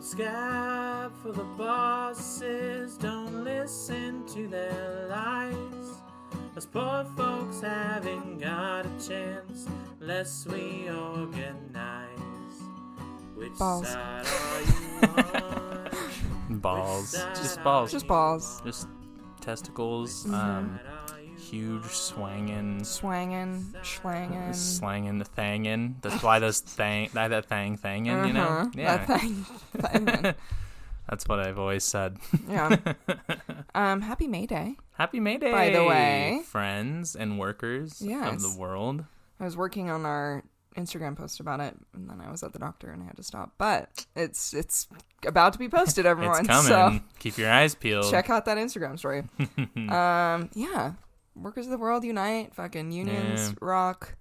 scab for the bosses, don't listen to their lies. Us poor folks haven't got a chance unless we organize. Which Balls. side are you on? Balls. Just balls. Just balls. Just testicles. Mm-hmm. Huge swangin'. Swangin', schlangin'. Slangin' the thangin'. That's why those that thangin', you know? Yeah. That thangin'. That's what I've always said. Yeah. Happy May Day. Happy May Day. By the way. Friends and workers of the world. I was working on our Instagram post about it, and then I was at the doctor and I had to stop. But it's about to be posted, everyone. It's coming. So Keep your eyes peeled. check out that Instagram story. Yeah. Workers of the world unite. Fucking unions rock.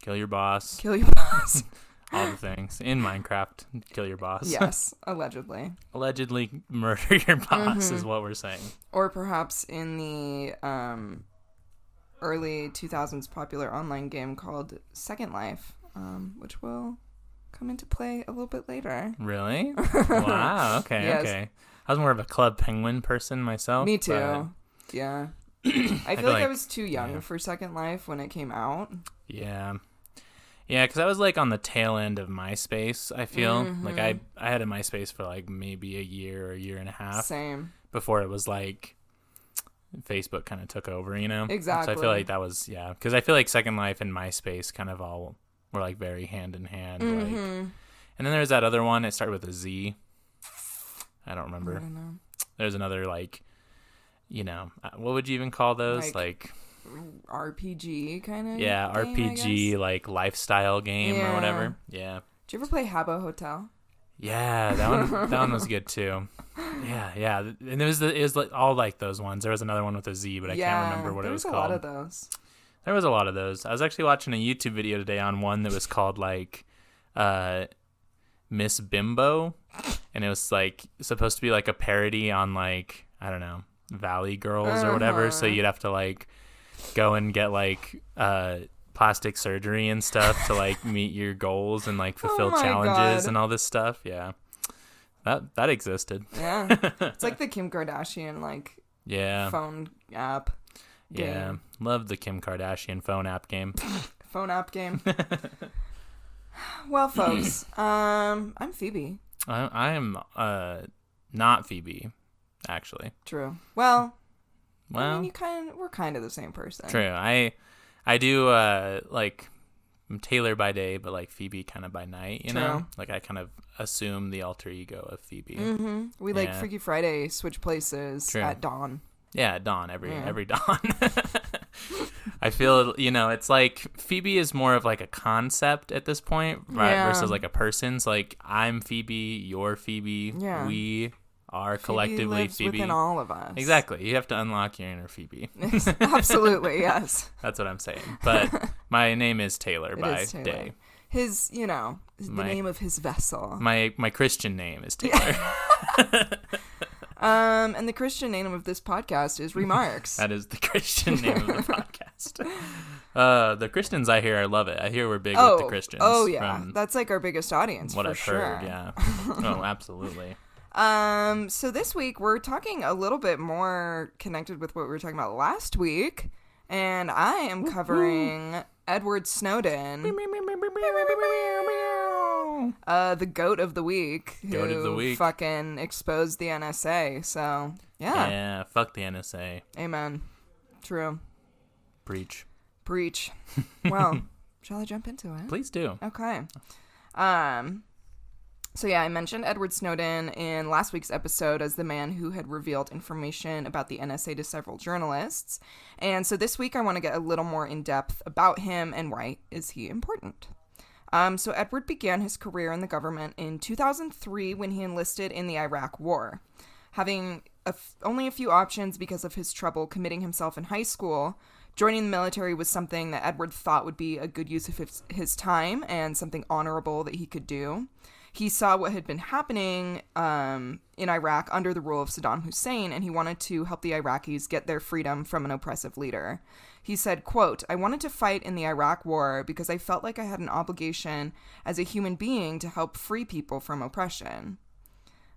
Kill your boss. Kill your boss. All the things. In Minecraft, kill your boss. Yes, allegedly. Allegedly murder your boss is what we're saying. Or perhaps in the early 2000s popular online game called Second Life, which will come into play a little bit later. Really? Wow. Okay. Yes. Okay. I was more of a Club Penguin person myself. Me too. Yeah. I feel like I was too young yeah. for Second Life when it came out. Yeah. Yeah, because I was like on the tail end of MySpace, I feel. Like I had a MySpace for like maybe a year or a year and a half. Same. Before it was like Facebook kind of took over, you know? Exactly. So I feel like that was, yeah. Because I feel like Second Life and MySpace kind of all were like very hand in hand. Like, and then there's that other one. It started with a Z. I don't remember. I don't know. There's another like, you know, what would you even call those? Like RPG kind of yeah, game, RPG like lifestyle game or whatever. Yeah. Did you ever play Habbo Hotel? Yeah, that one was good too. Yeah. And it was like all like those ones. There was another one with a Z, but I can't remember what it was called. There was a lot of those. There was a lot of those. I was actually watching a YouTube video today on one that was called like Miss Bimbo, and it was like supposed to be like a parody on like, I don't know, Valley Girls or whatever. So you'd have to like go and get like plastic surgery and stuff to like meet your goals and like fulfill challenges and all this stuff. Yeah, that existed. Yeah, it's like the Kim Kardashian like phone app game. Yeah, love the Kim Kardashian phone app game. Phone app game. Well, folks, I'm Phoebe. I am not Phoebe, actually. True. Well, Well, I mean, we're kind of the same person. True. I do like I'm Taylor by day, but like Phoebe kind of by night. You know, like I kind of assume the alter ego of Phoebe. Mm-hmm. We like Freaky Friday switch places at dawn. Yeah, at dawn every dawn. I feel, you know, it's like Phoebe is more of like a concept at this point, right? Versus like a person. So like I'm Phoebe, you're Phoebe, we are collectively lives Phoebe. Within all of us. Exactly. You have to unlock your inner Phoebe. Absolutely, yes. That's what I'm saying. But my name is Taylor by day. His, you know, the name of his vessel. My Christian name is Taylor. And the Christian name of this podcast is Remarks. That is the Christian name of the podcast. The Christians I hear, I love it. I hear we're big with the Christians. Oh, yeah. That's like our biggest audience, what for I've sure. heard, yeah. Oh, absolutely. So this week we're talking a little bit more connected with what we were talking about last week, and I am covering Edward Snowden, the goat of the week, who fucking exposed the NSA. So yeah, fuck the NSA. Amen. True. Preach. Well, shall I jump into it? Please do. Okay. So yeah, I mentioned Edward Snowden in last week's episode as the man who had revealed information about the NSA to several journalists. And so this week I want to get a little more in depth about him and why is he important. So Edward began his career in the government in 2003 when he enlisted in the Iraq War. Having only a few options because of his trouble committing himself in high school, joining the military was something that Edward thought would be a good use of his time and something honorable that he could do. He saw what had been happening in Iraq under the rule of Saddam Hussein, and he wanted to help the Iraqis get their freedom from an oppressive leader. He said, quote, "I wanted to fight in the Iraq War because I felt like I had an obligation as a human being to help free people from oppression."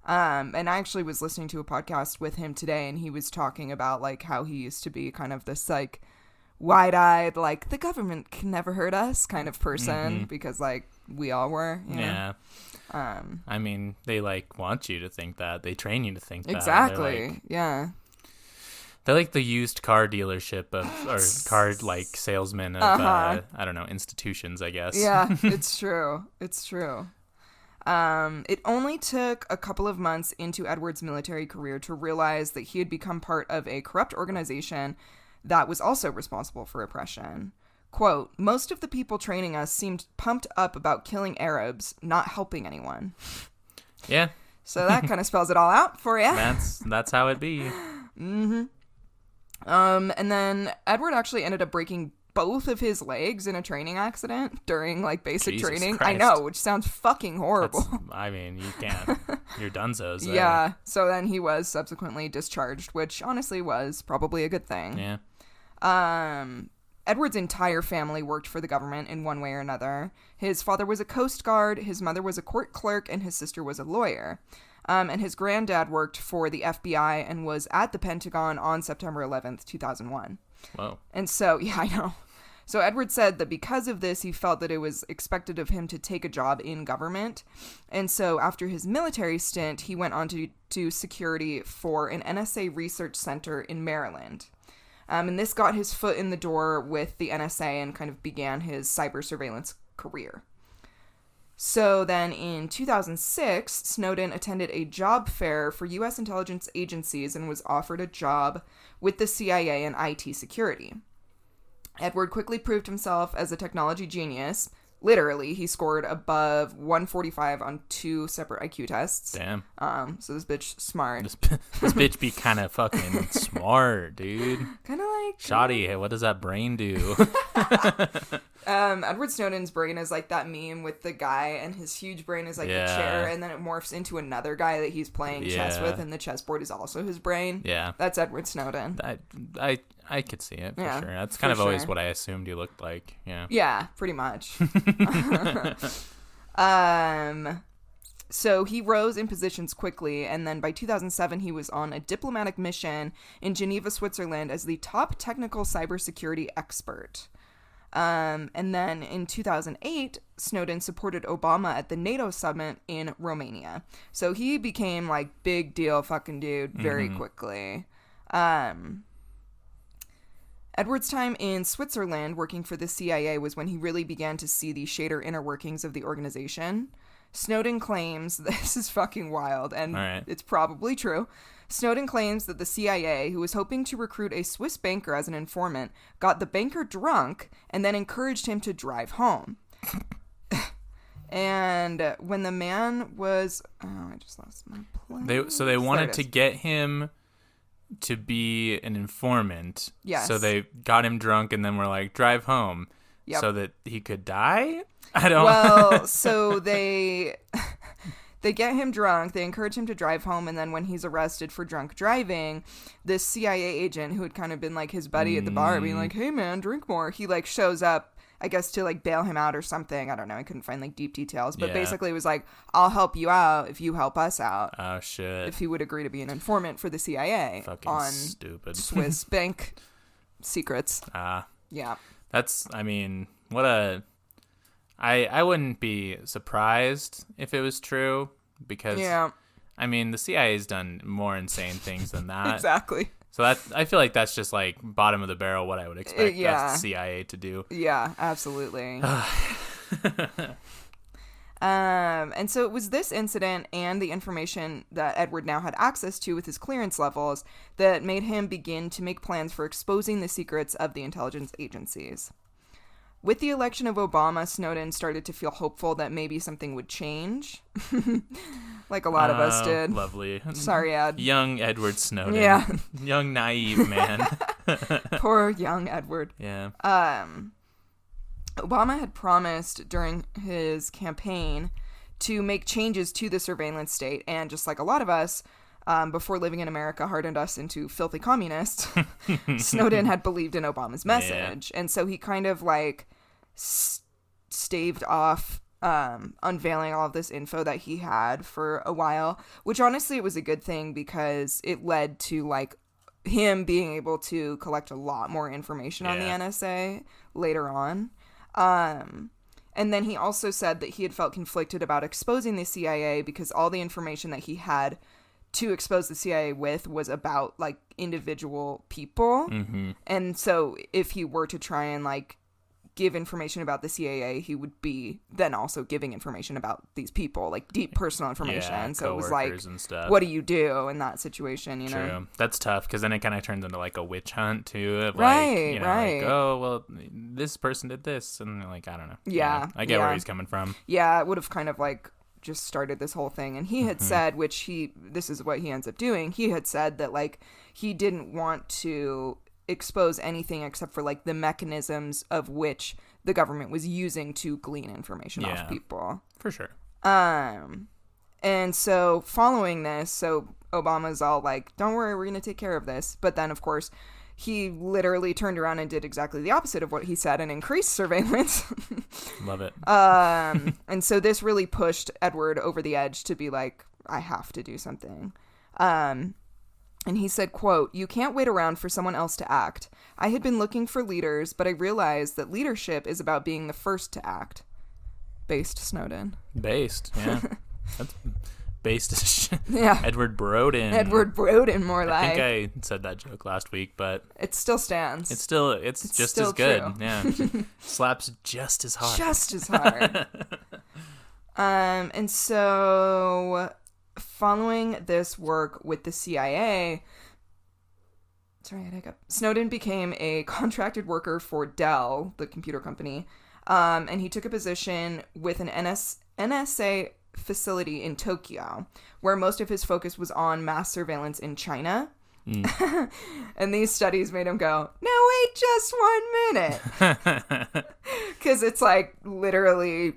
And I actually was listening to a podcast with him today, and he was talking about, like, how he used to be kind of this, like, wide-eyed, like, the government can never hurt us kind of person, because, like, we all were, you know? Yeah. I mean, they, like, want you to think that. They train you to think that. Exactly. Yeah. They're like the used car dealership or car, like, salesman of, I don't know, institutions, I guess. Yeah, it's true. It's true. It only took a couple of months into Edward's military career to realize that he had become part of a corrupt organization that was also responsible for oppression. Quote, most of the people training us seemed pumped up about killing Arabs, not helping anyone. Yeah. So that kind of spells it all out for you. That's how it be. Mm-hmm. And then Edward actually ended up breaking both of his legs in a training accident during, like, basic Jesus training. Christ. I know, which sounds fucking horrible. I mean, you can't. You're dunzos. Yeah. So then he was subsequently discharged, which honestly was probably a good thing. Yeah. Edward's entire family worked for the government in one way or another. His father was a Coast Guard, his mother was a court clerk, and his sister was a lawyer. And his granddad worked for the FBI and was at the Pentagon on September 11th, 2001. Whoa. And so, yeah, I know. So Edward said that because of this, he felt that it was expected of him to take a job in government. And so after his military stint, he went on to do security for an NSA research center in Maryland. And this got his foot in the door with the NSA and kind of began his cyber surveillance career. So then in 2006, Snowden attended a job fair for U.S. intelligence agencies and was offered a job with the CIA in IT security. Edward quickly proved himself as a technology genius. Literally, he scored above 145 on 2 separate IQ tests. Damn. So this bitch smart. This bitch be kind of fucking smart, dude. Kind of like... Shoddy, hey, what does that brain do? Edward Snowden's brain is like that meme with the guy, and his huge brain is like the chair, and then it morphs into another guy that he's playing chess with, and the chessboard is also his brain. Yeah. That's Edward Snowden. I could see it, for sure. That's for kind of always sure. what I assumed you looked like, yeah. Yeah, pretty much. So he rose in positions quickly, and then by 2007, he was on a diplomatic mission in Geneva, Switzerland as the top technical cybersecurity expert. And then in 2008, Snowden supported Obama at the NATO summit in Romania. So he became, like, big deal fucking dude very quickly. Edward's time in Switzerland working for the CIA was when he really began to see the shader inner workings of the organization. Snowden claims, this is fucking wild, and it's probably true. Snowden claims that the CIA, who was hoping to recruit a Swiss banker as an informant, got the banker drunk and then encouraged him to drive home. And when the man was... Oh, I just lost my place. So they wanted to get him to be an informant. Yes. So they got him drunk and then were like, drive home. Yep. So that he could die? I don't... Well, so they get him drunk, they encourage him to drive home, and then when he's arrested for drunk driving, this CIA agent who had kind of been like his buddy at the bar being like, hey man, drink more, he like shows up, I guess, to like bail him out or something. I don't know, I couldn't find like deep details, but basically it was like, I'll help you out if you help us out. Oh shit. If he would agree to be an informant for the CIA fucking on stupid Swiss bank secrets. Yeah. That's, I mean, what a... I wouldn't be surprised if it was true, because, I mean, the CIA's done more insane things than that. Exactly. So that, I feel like that's just, like, bottom of the barrel what I would expect the CIA to do. Yeah, absolutely. And so it was this incident and the information that Edward now had access to with his clearance levels that made him begin to make plans for exposing the secrets of the intelligence agencies. With the election of Obama, Snowden started to feel hopeful that maybe something would change. Like a lot of us did. Lovely. Sorry, Ed. Young Edward Snowden. Yeah. Young, naive man. Poor young Edward. Yeah. Obama had promised during his campaign to make changes to the surveillance state, and just like a lot of us, before living in America hardened us into filthy communists, Snowden had believed in Obama's message. And so he kind of like staved off unveiling all of this info that he had for a while, which honestly it was a good thing because it led to like him being able to collect a lot more information on the NSA later on. And then he also said that he had felt conflicted about exposing the CIA because all the information that he had to expose the CIA with was about like individual people. Mm-hmm. And so if he were to try and like give information about the CIA, he would be then also giving information about these people, like deep personal information. Yeah, so it was like, and stuff. what do you do in that situation, you know? True. That's tough because then it kind of turns into like a witch hunt too. Of Right, like, you know, right. Like, oh, well, this person did this. And they're like, I don't know. Yeah, You know, I get where he's coming from. Yeah, it would have kind of like just started this whole thing. And he had said, this is what he ends up doing. He had said that like he didn't want to expose anything except for like the mechanisms of which the government was using to glean information off people. For sure. And so following this, so Obama's all like, don't worry, we're going to take care of this. But then, of course, he literally turned around and did exactly the opposite of what he said and increased surveillance. Love it. And so this really pushed Edward over the edge to be like, I have to do something. And he said, quote, "You can't wait around for someone else to act. I had been looking for leaders, but I realized that leadership is about being the first to act." Based Snowden. Based, yeah. That's based as shit. Yeah. Edward Brodin. Edward Brodin, more like. I think I said that joke last week, but it still stands. it's just still as good. true. Yeah. Slaps just as hard. Just as hard. And so following this work with the CIA, Snowden became a contracted worker for Dell, the computer company, and he took a position with an NSA facility in Tokyo, where most of his focus was on mass surveillance in China. And these studies made him go, no, wait, just 1 minute. Because it's like literally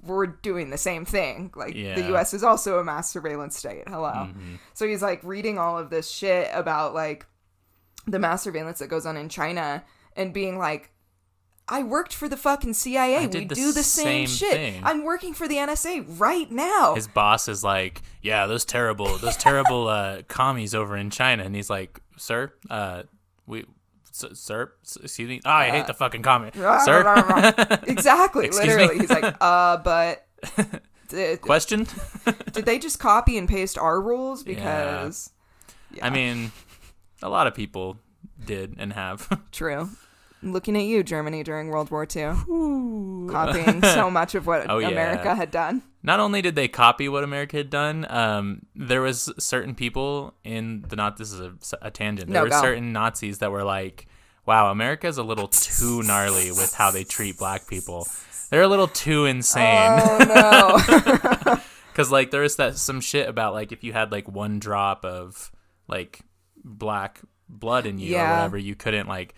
we're doing the same thing. Like the US is also a mass surveillance state. Hello. Mm-hmm. So he's like reading all of this shit about like the mass surveillance that goes on in China and being like, I worked for the fucking CIA. We do the same shit. Thing. I'm working for the NSA right now. His boss is like, yeah, those terrible commies over in China. And he's like, sir, sir, excuse me. Oh, I hate the fucking commie. Sir? Exactly. Literally. He's like, but... Question? Did they just copy and paste our rules? Because... Yeah. I mean, a lot of people did and have. True. Looking at you, Germany, during World War II. Copying so much of what America had done. Not only did they copy what America had done, there was certain people in the this is a tangent. There were certain Nazis that were like, wow, America's a little too gnarly with how they treat black people. They're a little too insane. Oh, no. Because, like, there was some shit about, like, if you had, like, one drop of, like, black blood in you or whatever, you couldn't, like,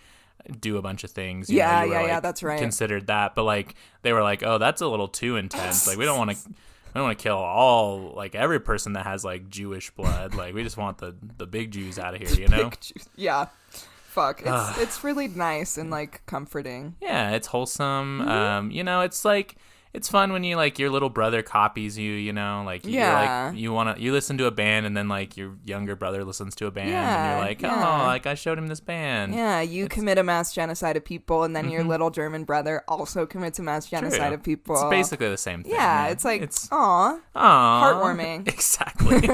do a bunch of things. You know, you were, that's right. Considered that, but like they were like, oh, that's a little too intense. Like we don't want to kill all like every person that has like Jewish blood. Like we just want the big Jews out of here. You know? Yeah. Fuck. It's really nice and like comforting. Yeah, it's wholesome. Mm-hmm. You know, it's like. It's fun when you like your little brother copies you, you know, like you listen to a band and then like your younger brother listens to a band and you're like, oh, like I showed him this band. Yeah, you commit a mass genocide of people and then your little German brother also commits a mass genocide of people. It's basically the same thing. Yeah, it's like, aw, heartwarming. Exactly.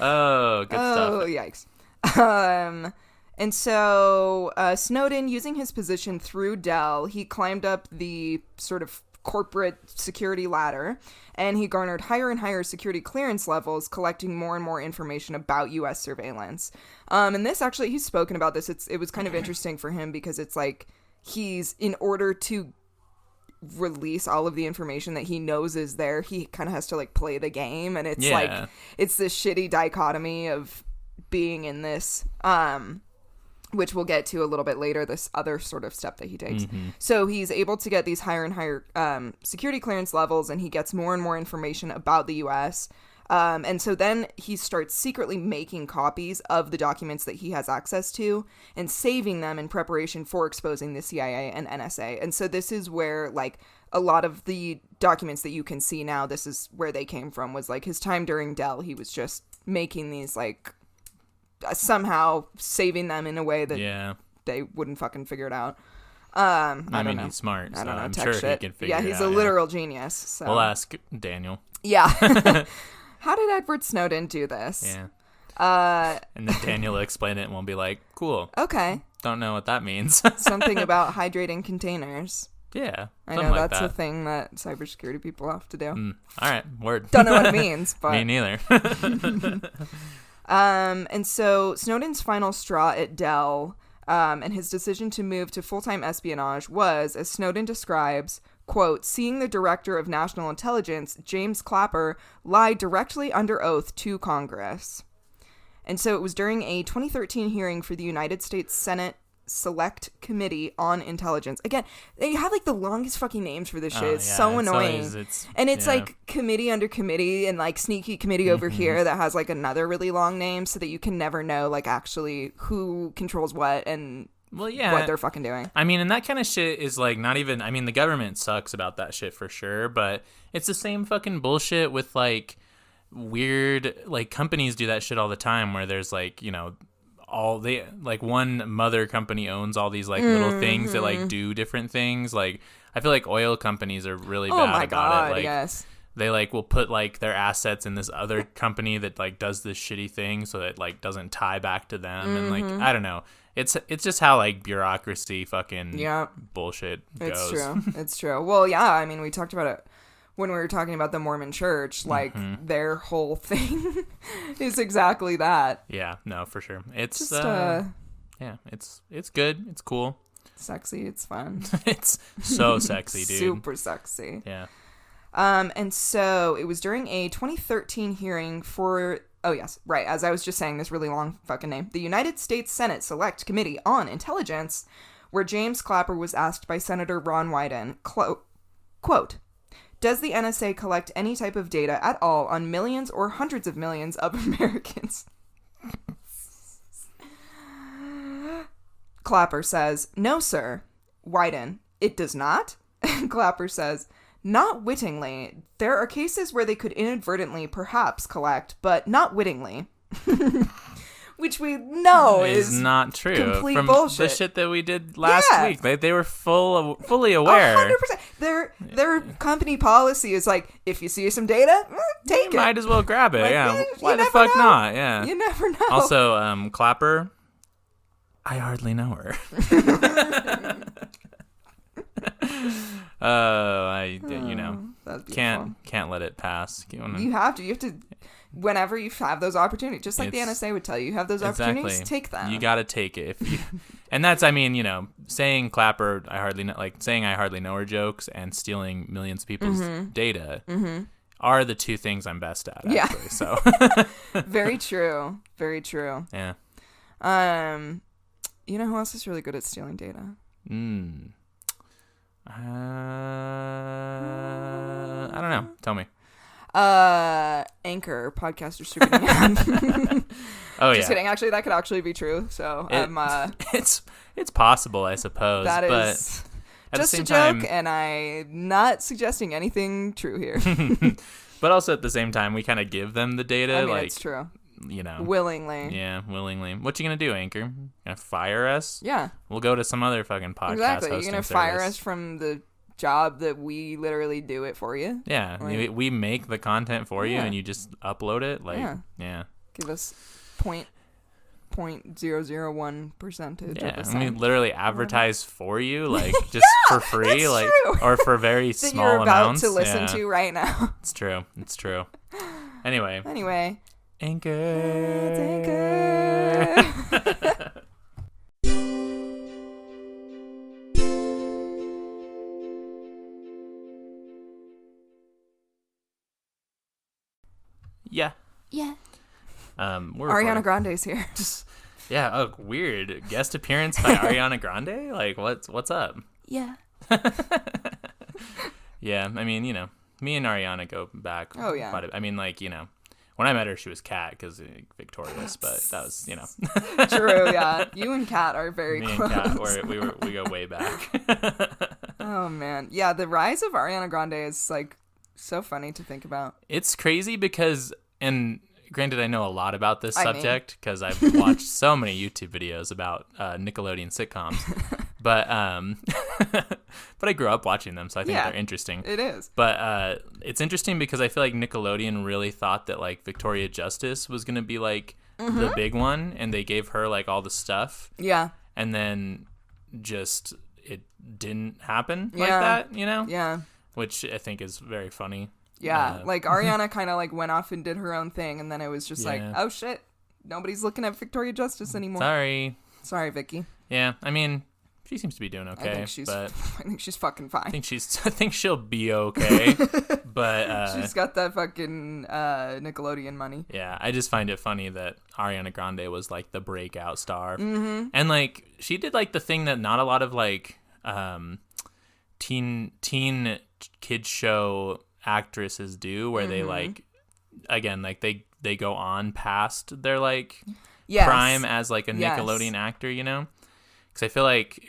Oh, good stuff. Oh, yikes. And so Snowden, using his position through Dell, he climbed up the sort of corporate security ladder, and he garnered higher and higher security clearance levels, collecting more and more information about U.S. surveillance. And this actually, he's spoken about this. It was kind of interesting for him because it's like in order to release all of the information that he knows is there, he kind of has to like play the game, and it's like it's this shitty dichotomy of being in this which we'll get to a little bit later, this other sort of step that he takes. Mm-hmm. So he's able to get these higher and higher security clearance levels, and he gets more and more information about the U.S., and so then he starts secretly making copies of the documents that he has access to and saving them in preparation for exposing the CIA and NSA. And so this is where, like, a lot of the documents that you can see now, this is where they came from, was like his time during Dell. He was just making these, like, somehow saving them in a way that they wouldn't fucking figure it out. I mean, he's smart, so I'm tech sure shit. he can figure it out. Yeah, he's a literal genius. So. We'll ask Daniel. Yeah. How did Edward Snowden do this? Yeah. And then Daniel will explain it and we'll be like, cool. Okay. Don't know what that means. Something about hydrating contains. Yeah. I know like that's that. a thing that cybersecurity people have to do. All right. Word. Don't know what it means, but. Me neither. And so Snowden's final straw at Dell and his decision to move to full-time espionage was, as Snowden describes, quote, seeing the director of national intelligence, James Clapper, lie directly under oath to Congress. And so it was during a 2013 hearing for the United States Senate Select Committee on Intelligence. Again, they have like the longest fucking names for this shit. It's so annoying. And it's like committee under committee and like sneaky committee over here that has like another really long name so that you can never know like actually who controls what and what they're fucking doing. I mean, and that kind of shit is like not even, I mean, the government sucks about that shit for sure, but it's the same fucking bullshit with like weird, like companies do that shit all the time where there's like, you know, all they like one mother company owns all these like little things that like do different things. Like I feel like oil companies are really bad about it. Like yes. They like will put like their assets in this other company that like does this shitty thing so that like doesn't tie back to them and like I don't know. It's just how like bureaucracy fucking bullshit goes. It's true. Well, yeah, I mean we talked about it when we were talking about the Mormon Church, like their whole thing is exactly that. Yeah, no, for sure. It's just, it's good. It's cool. Sexy. It's fun. It's so sexy, dude. Super sexy. Yeah. And so it was during a 2013 hearing for, oh yes, right, as I was just saying, this really long fucking name, the United States Senate Select Committee on Intelligence, where James Clapper was asked by Senator Ron Wyden, quote, does the NSA collect any type of data at all on millions or hundreds of millions of Americans? Clapper says, no, sir. Wyden, it does not? Clapper says, not wittingly. There are cases where they could inadvertently perhaps collect, but not wittingly. Which we know is not true. Complete From bullshit. The shit that we did last week. They were fully aware. 100%. Their company policy is like, if you see some data, take it. Might as well grab it. Like, yeah. Why the fuck not? Yeah. You never know. Also, Clapper, I hardly know her. Can't let it pass. You have to. Whenever you have those opportunities, just like the NSA would tell you have those opportunities, take them. You got to take it. And that's, I mean, saying Clapper, I hardly know her jokes and stealing millions of people's data are the two things I'm best at. Actually, so very true. Very true. Yeah. You know who else is really good at stealing data? I don't know. Tell me. Anchor podcast distributing app. Just kidding. Actually, that could actually be true. So it's possible, I suppose. That but is at just the same a joke, time, and I'm not suggesting anything true here. But also at the same time, we kind of give them the data. I mean, it's true. Willingly. Yeah, willingly. What you gonna do, Anchor? Gonna fire us? Yeah. We'll go to some other fucking podcast. Exactly. You're gonna fire service. us from the job that we literally do it for you. Yeah, like, we make the content for you and you just upload it. Like, yeah. Give us 0.001 percentage. Yeah, and we literally advertise for you, like just for free, that's like true. or for very that small you're about amounts. to listen to right now. It's true. Anyway. Anchor. It's Anchor. Yeah. We're Ariana Grande's here. Yeah. Oh, weird guest appearance by Ariana Grande. Like, what's up? Yeah. Yeah. I mean, me and Ariana go back. Oh yeah. I mean, like, when I met her, she was Kat because victorious, but that was, True. Yeah. You and Kat are very close. Me and Kat, we go way back. Oh, man. Yeah, the rise of Ariana Grande is, like, so funny to think about. It's crazy because, and granted, I know a lot about this subject because I've watched so many YouTube videos about Nickelodeon sitcoms. But but I grew up watching them, so I think they're interesting. It is. But it's interesting because I feel like Nickelodeon really thought that like Victoria Justice was gonna be like the big one, and they gave her like all the stuff. Yeah. And then just it didn't happen like that, you know? Yeah. Which I think is very funny. Yeah, like Ariana kind of like went off and did her own thing, and then it was just like, oh shit, nobody's looking at Victoria Justice anymore. Sorry, Vicky. Yeah, I mean, she seems to be doing okay. I think she's fucking fine. I think she'll be okay. But she's got that fucking Nickelodeon money. Yeah, I just find it funny that Ariana Grande was like the breakout star, and like she did like the thing that not a lot of like teen kids show actresses do, where they like, again, like they go on past their like prime as like a Nickelodeon actor, you know? Because I feel like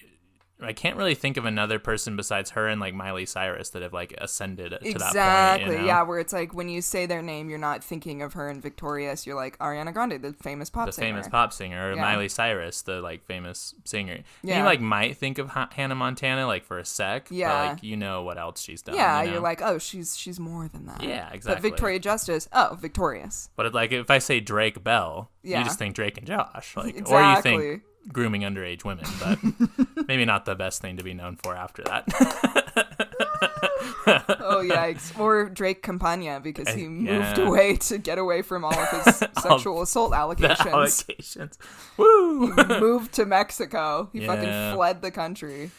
I can't really think of another person besides her and like Miley Cyrus that have like ascended to that point. Exactly, you know? Yeah, where it's like when you say their name, you're not thinking of her and Victorious. You're like Ariana Grande, the famous pop singer. Or Miley Cyrus, the like famous singer. Yeah. You like might think of Hannah Montana like for a sec, but like you know what else she's done. Yeah, you know? You're like, oh, she's more than that. Yeah, exactly. But Victoria Justice, oh, Victorious. But like if I say Drake Bell, you just think Drake and Josh, like, exactly. Or you think grooming underage women, but maybe not the best thing to be known for after that. Oh, yikes. Or Drake Campagna, because he moved away to get away from all of his sexual assault allegations. Woo! He moved to Mexico. He fucking fled the country.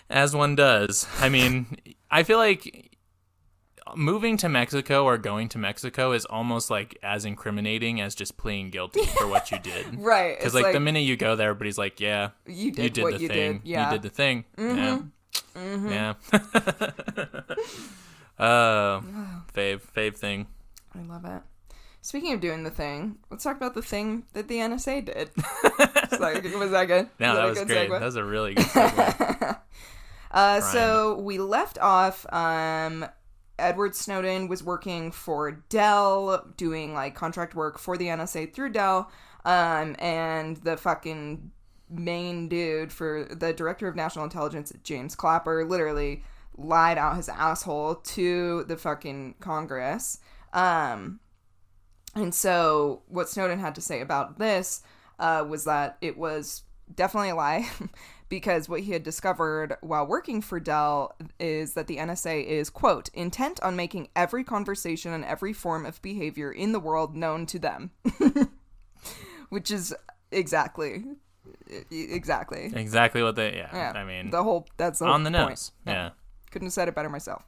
As one does. I mean, I feel like moving to Mexico or going to Mexico is almost like as incriminating as just pleading guilty for what you did. Right. Because like the minute you go there, everybody's like, yeah, you did the thing. Yeah. You did the thing. Mm-hmm. Yeah. Fave thing. I love it. Speaking of doing the thing, let's talk about the thing that the NSA did. Was that good? No, that was great. Segue? That was a really good segue. So we left off, Edward Snowden was working for Dell, doing like contract work for the NSA through Dell, and the fucking main dude for the director of national intelligence, James Clapper, literally lied out his asshole to the fucking Congress. And so what Snowden had to say about this was that it was definitely a lie. Because what he had discovered while working for Dell is that the NSA is, quote, intent on making every conversation and every form of behavior in the world known to them. Which is exactly what they, I mean. That's the whole on the point. Nose. Yeah. Couldn't have said it better myself.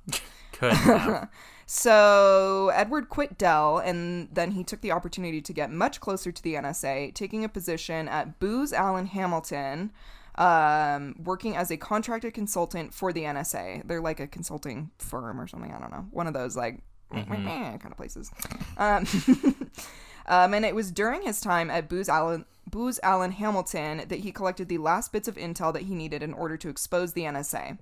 Couldn't have. So Edward quit Dell, and then he took the opportunity to get much closer to the NSA, taking a position at Booz Allen Hamilton, working as a contracted consultant for the NSA. They're like a consulting firm or something. I don't know. One of those like kind of places. And it was during his time at Booz Allen Hamilton that he collected the last bits of intel that he needed in order to expose the NSA.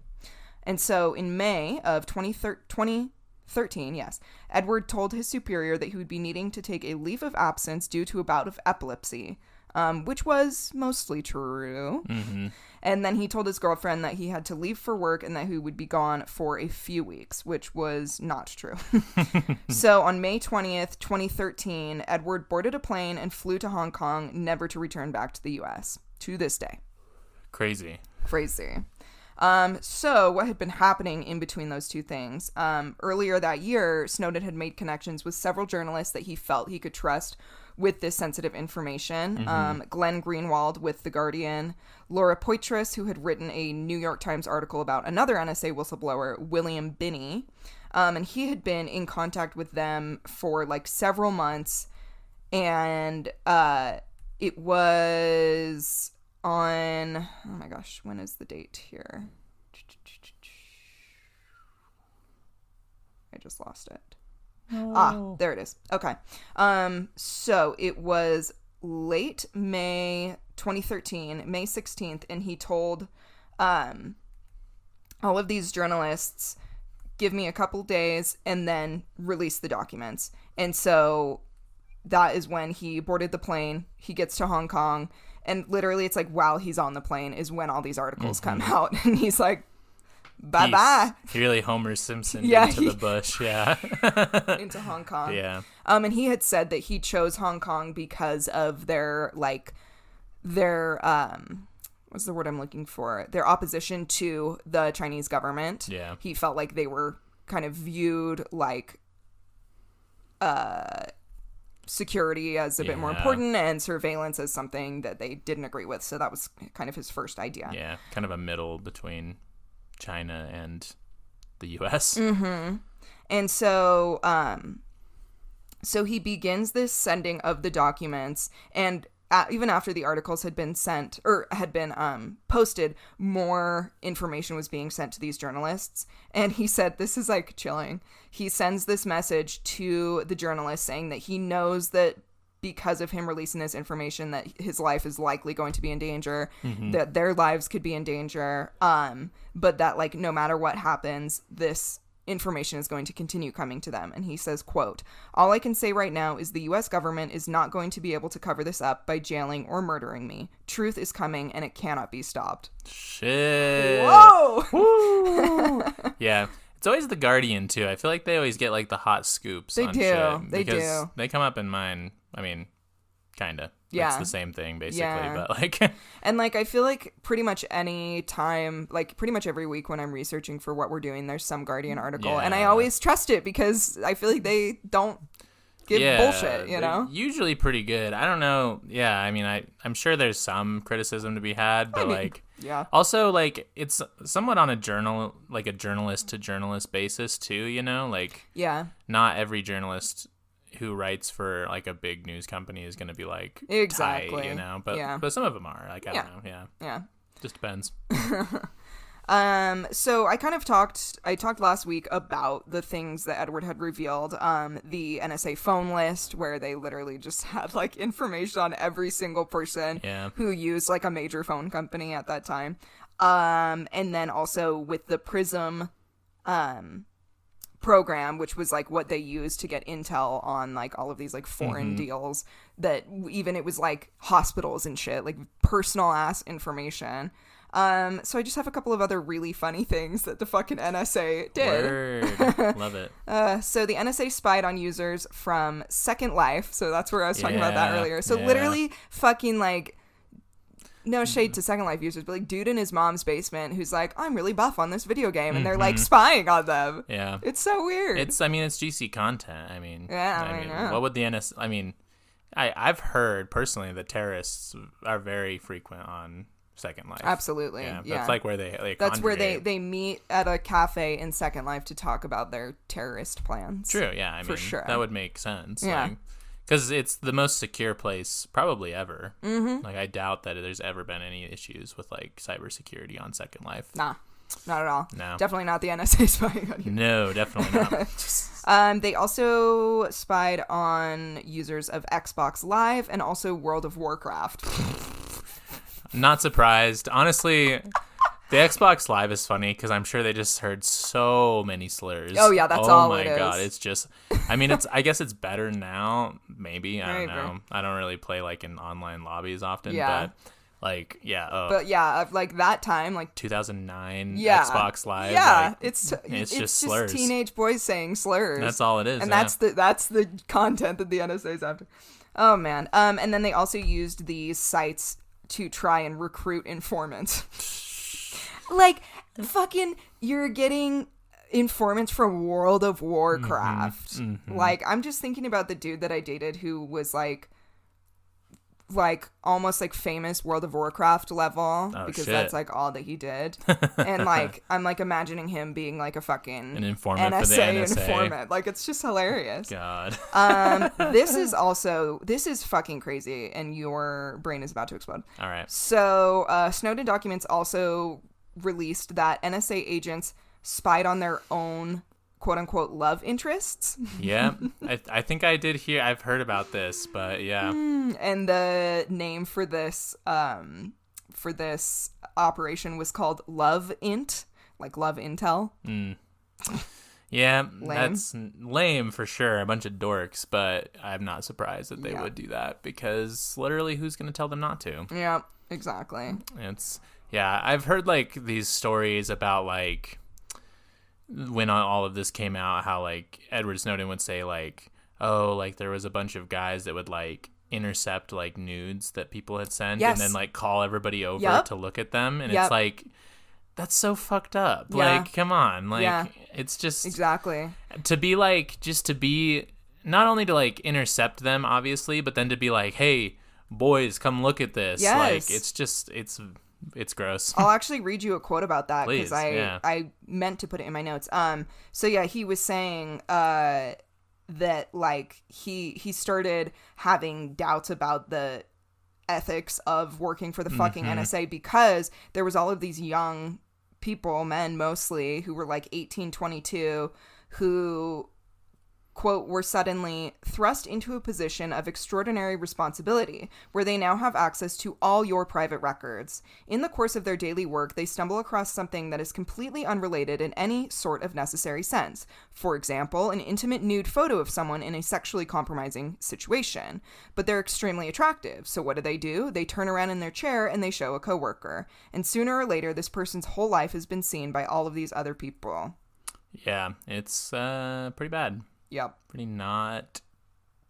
And so in May of 2013, yes, Edward told his superior that he would be needing to take a leave of absence due to a bout of epilepsy. Which was mostly true. Mm-hmm. And then he told his girlfriend that he had to leave for work and that he would be gone for a few weeks, which was not true. So on May 20th, 2013, Edward boarded a plane and flew to Hong Kong, never to return back to the U.S. to this day. Crazy. So what had been happening in between those two things? Earlier that year, Snowden had made connections with several journalists that he felt he could trust with this sensitive information. Glenn Greenwald with The Guardian, Laura Poitras, who had written a New York Times article about another NSA whistleblower, William Binney. And he had been in contact with them for like several months. And it was on, oh my gosh, when is the date here? I just lost it. Oh. There it is. Okay. So it was late May 2013, May 16th, and he told all of these journalists, give me a couple days and then release the documents. And so that is when he boarded the plane. He gets to Hong Kong, and literally it's like while he's on the plane is when all these articles come out, and he's like, bye-bye. He really Homer Simpson into the bush, into Hong Kong. Yeah. And he had said that he chose Hong Kong because of their what's the word I'm looking for? Their opposition to the Chinese government. Yeah. He felt like they were kind of viewed like security as a bit more important, and surveillance as something that they didn't agree with. So that was kind of his first idea. Yeah, kind of a middle between China and the U.S. Mm-hmm. And so, so he begins this sending of the documents, and even after the articles had been sent or had been posted, more information was being sent to these journalists. And he said, this is like chilling. He sends this message to the journalists saying that he knows that because of him releasing this information that his life is likely going to be in danger, that their lives could be in danger, but that like no matter what happens, this information is going to continue coming to them. And he says, quote, all I can say right now is the U.S. government is not going to be able to cover this up by jailing or murdering me. Truth is coming and it cannot be stopped. Shit. Whoa. Woo. Yeah. It's always the Guardian too. I feel like they always get like the hot scoops. They on do. Shit They because do. They come up in mine. I mean, kind of. Yeah. It's the same thing basically, Yeah. but like And like I feel like pretty much any time, like pretty much every week when I'm researching for what we're doing, there's some Guardian article, and I always trust it because I feel like they don't give bullshit, you know? Usually pretty good. I don't know. Yeah, I mean, I'm sure there's some criticism to be had, but also like it's somewhat on a journalist to journalist basis too, you know? Like not every journalist who writes for like a big news company is going to be like exactly tight, you know, but some of them are like, I don't know. Yeah. Just depends. So I talked last week about the things that Edward had revealed, the NSA phone list where they literally just had like information on every single person who used like a major phone company at that time. And then also with the PRISM, program, which was like what they used to get intel on like all of these like foreign deals, that even it was like hospitals and shit, like personal ass information. So I just have a couple of other really funny things that the fucking NSA did. Word. Love it. So the NSA spied on users from Second Life, so that's where I was talking about that earlier. So literally fucking like, no shade to Second Life users, but like dude in his mom's basement who's like, I'm really buff on this video game, and they're like spying on them. Yeah. It's so weird. It's GC content. I mean, what would the NS? I mean, I've heard personally that terrorists are very frequent on Second Life. Absolutely. Yeah. That's like where they that's where they meet at a cafe in Second Life to talk about their terrorist plans. True. Yeah. I mean, for sure. That would make sense. Yeah. Because it's the most secure place probably ever. Like, I doubt that there's ever been any issues with, like, cybersecurity on Second Life. Nah, not at all. No. Definitely not the NSA spying on you. No, definitely not. They also spied on users of Xbox Live and also World of Warcraft. Not surprised. Honestly... The Xbox Live is funny because I'm sure they just heard so many slurs. Oh, yeah, that's all it is. Oh, my God. It's just, I mean, I guess it's better now, maybe. I don't know. I don't really play, like, in online lobbies often, but, like, But, yeah, like, that time, like... 2009 Xbox Live. Yeah, like, it's just slurs. Teenage boys saying slurs. That's all it is, and that's the content that the NSA's after. Oh, man. And then they also used these sites to try and recruit informants. Like, fucking, you're getting informants from World of Warcraft. Like, I'm just thinking about the dude that I dated who was, like almost, like, famous World of Warcraft level. Because that's, like, all that he did. And, like, I'm, like, imagining him being, like, a fucking... An informant NSA for the NSA. Informant. Like, it's just hilarious. God. This is fucking crazy, and your brain is about to explode. All right. So, Snowden documents also... released that NSA agents spied on their own quote-unquote love interests. Yeah, I think I did hear, I've heard about this, but yeah. And the name for this operation was called Love Int, like love intel. Yeah, Lame. that's lame for sure. A bunch of dorks, but I'm not surprised that they would do that because literally who's going to tell them not to? Yeah, exactly. I've heard like these stories about like when all of this came out, how like Edward Snowden would say like, oh, like there was a bunch of guys that would like intercept like nudes that people had sent and then like call everybody over to look at them. And it's like, that's so fucked up. Yeah. Like, come on. Like, it's just exactly to be like, just to be not only to like intercept them, obviously, but then to be like, hey, boys, come look at this. Yes. Like, it's just, it's gross. I'll actually read you a quote about that because Please, I meant to put it in my notes. So yeah, he was saying that like he started having doubts about the ethics of working for the fucking NSA because there was all of these young people, men mostly, who were like 18, 22, who, quote, were suddenly thrust into a position of extraordinary responsibility, where they now have access to all your private records. In the course of their daily work, they stumble across something that is completely unrelated in any sort of necessary sense. For example, an intimate nude photo of someone in a sexually compromising situation. But they're extremely attractive. So what do? They turn around in their chair and they show a coworker. And sooner or later, this person's whole life has been seen by all of these other people. Yeah, it's pretty bad. Yep. Pretty not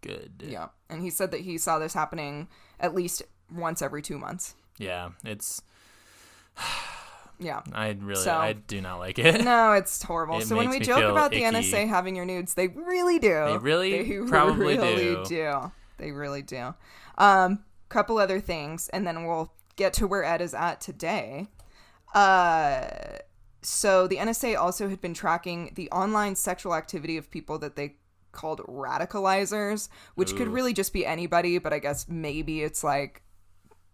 good. Yeah. And he said that he saw this happening at least once every 2 months. Yeah, it's... Yeah. I do not like it. No, it's horrible. So when we joke about the icky. NSA having your nudes, they really do. They probably do. They really do. Couple other things, and then we'll get to where Ed is at today. So the NSA also had been tracking the online sexual activity of people that they called radicalizers, which could really just be anybody, but I guess maybe it's like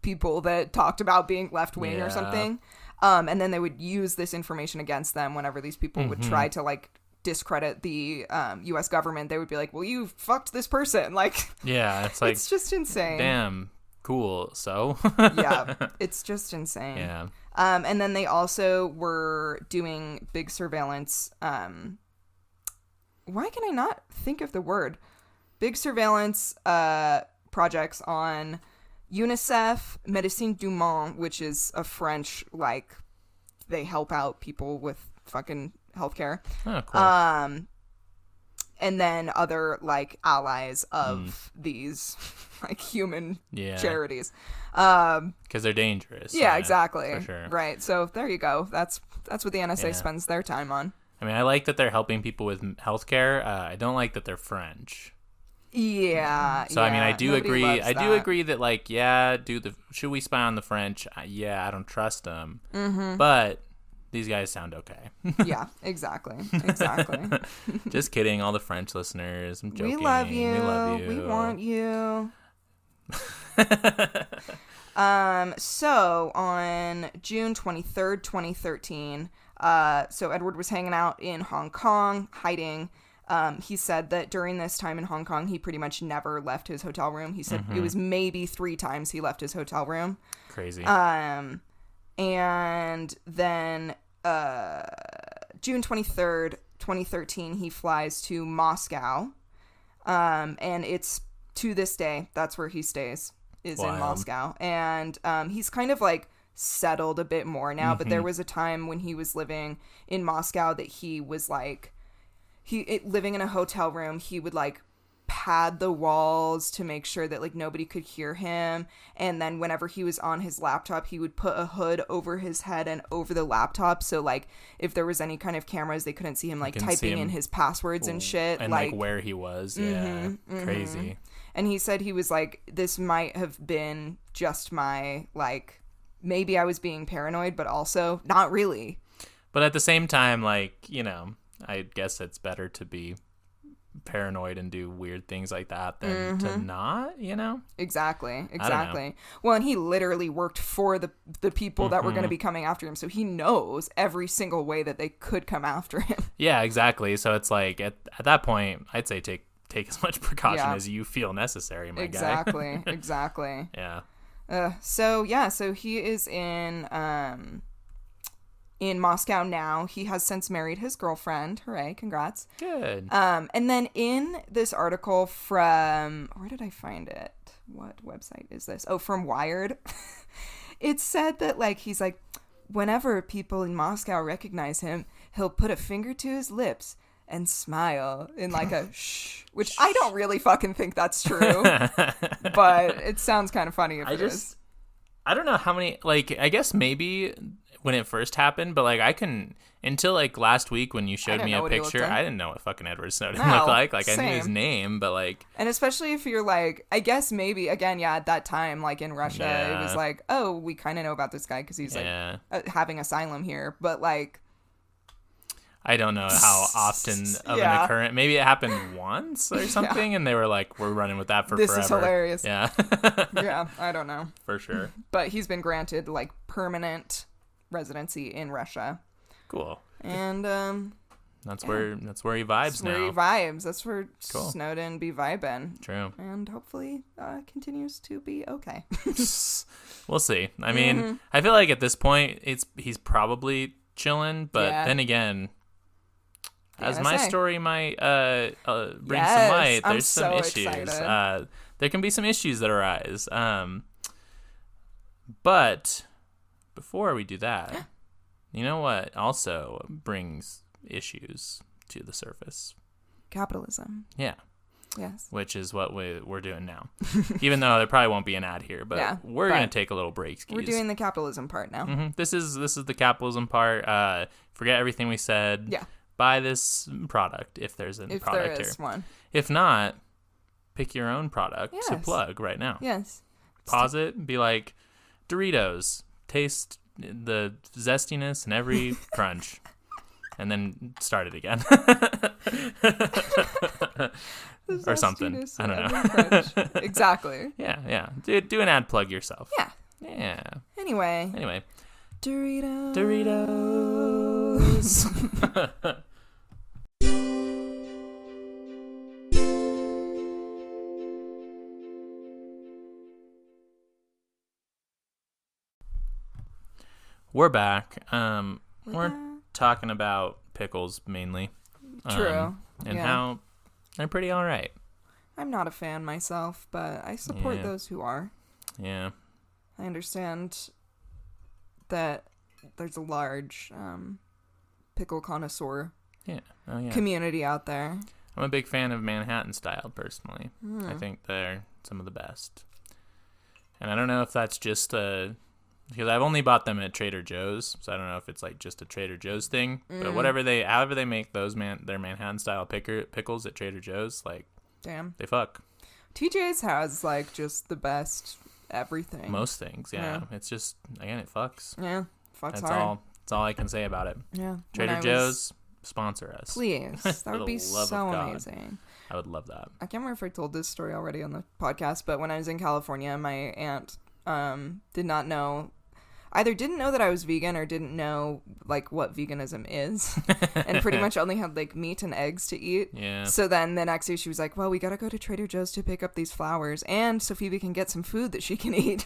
people that talked about being left-wing or something. And then they would use this information against them whenever these people would try to like discredit the U.S. government. They would be like, well, you fucked this person. Like, yeah, it's like, it's just insane. Damn, cool. So yeah, it's just insane. Yeah. And then they also were doing big surveillance. Why can I not think of the word? Big surveillance projects on UNICEF, Médecins du Monde, which is a French, like, they help out people with fucking healthcare. Oh, cool. And then other, like, allies of these, like, human charities. Because they're dangerous. Yeah, exactly. For sure. Right. So there you go. That's what the NSA spends their time on. I mean, I like that they're helping people with healthcare. I don't like that they're French. Yeah. So, I mean, I do agree. I do that. agree that, like, should we spy on the French? I don't trust them. But these guys sound okay. Yeah, exactly. Exactly. Just kidding, all the French listeners. I'm joking. We love you. We love you. We want you. So on June 23rd, 2013, so Edward was hanging out in Hong Kong, hiding. He said that during this time in Hong Kong, he pretty much never left his hotel room. He said it was maybe 3 times he left his hotel room. Crazy. And then June 23rd, 2013, he flies to Moscow. And it's to this day, that's where he stays, is in Moscow. And he's kind of like settled a bit more now, but there was a time when he was living in Moscow that he was like, living in a hotel room, he would like pad the walls to make sure that like nobody could hear him, and then whenever he was on his laptop, he would put a hood over his head and over the laptop, so like if there was any kind of cameras, they couldn't see him like typing in his passwords and shit, and like where he was. Crazy. And he said he was like, this might have been just my, like, maybe I was being paranoid, but also not really. But at the same time, like, you know, I guess it's better to be paranoid and do weird things like that than to not, you know? Exactly. Well, and he literally worked for the people that were going to be coming after him, so he knows every single way that they could come after him. Yeah, exactly. So it's like, at that point, I'd say take as much precaution as you feel necessary, my guy. Exactly. Yeah. So he is in in Moscow now. He has since married his girlfriend. Hooray, congrats. Good. And then in this article from, where did I find it? What website is this? Oh, from Wired. It said that, like, he's like, whenever people in Moscow recognize him, he'll put a finger to his lips and smile in like a shh, which I don't really fucking think that's true, but it sounds kind of funny if it is. I don't know how many, like, I guess maybe when it first happened, but like until like last week when you showed me a picture, I didn't know what fucking Edward Snowden looked like. Like, I knew his name, but like. And especially if you're like, I guess maybe, again, yeah, at that time, like in Russia, it was like, oh, we kind of know about this guy because he's like having asylum here, but like. I don't know how often of an occurrence. Maybe it happened once or something, and they were like, we're running with that for forever. This is hilarious. Yeah. Yeah, I don't know. For sure. But he's been granted, like, permanent residency in Russia. Cool. And, that's where he vibes now. That's where he vibes. That's where Snowden be vibing. True. And hopefully continues to be okay. We'll see. I mean, I feel like at this point, he's probably chilling, but then again... As my story might bring some light, there's some issues. There can be some issues that arise. But before we do that, you know what also brings issues to the surface? Capitalism. Yeah. Yes. Which is what we're doing now. Even though there probably won't be an ad here, but we're going to take a little break. We're doing the capitalism part now. Mm-hmm. This is the capitalism part. Forget everything we said. Yeah. Buy this product if there's a product there is here. One. If not, pick your own product to plug right now. Yes. Pause it and be like, Doritos, taste the zestiness in every crunch. And then start it again. Or something. I don't know. Exactly. Yeah. Do an ad plug yourself. Yeah. Anyway. Doritos. We're back. We're talking about pickles mainly. True. And how they're pretty all right. I'm not a fan myself, but I support those who are. Yeah. I understand that there's a large pickle connoisseur community out there. I'm a big fan of Manhattan style, personally. I think they're some of the best. And I don't know if that's just because I've only bought them at Trader Joe's, so I don't know if it's like just a Trader Joe's thing. But however they make those their Manhattan style pickles at Trader Joe's, like, damn, they fuck. TJ's has like just the best everything. Most things, yeah. It's just, again, it fucks. Yeah, fucks That's hard. That's all I can say about it. Yeah. Trader Joe's, sponsor us. Please. That would be so amazing. I would love that. I can't remember if I told this story already on the podcast, but when I was in California, my aunt didn't know that I was vegan or didn't know like what veganism is, and pretty much only had like meat and eggs to eat. Yeah. So then the next day she was like, well, we gotta go to Trader Joe's to pick up these flowers and so Phoebe can get some food that she can eat.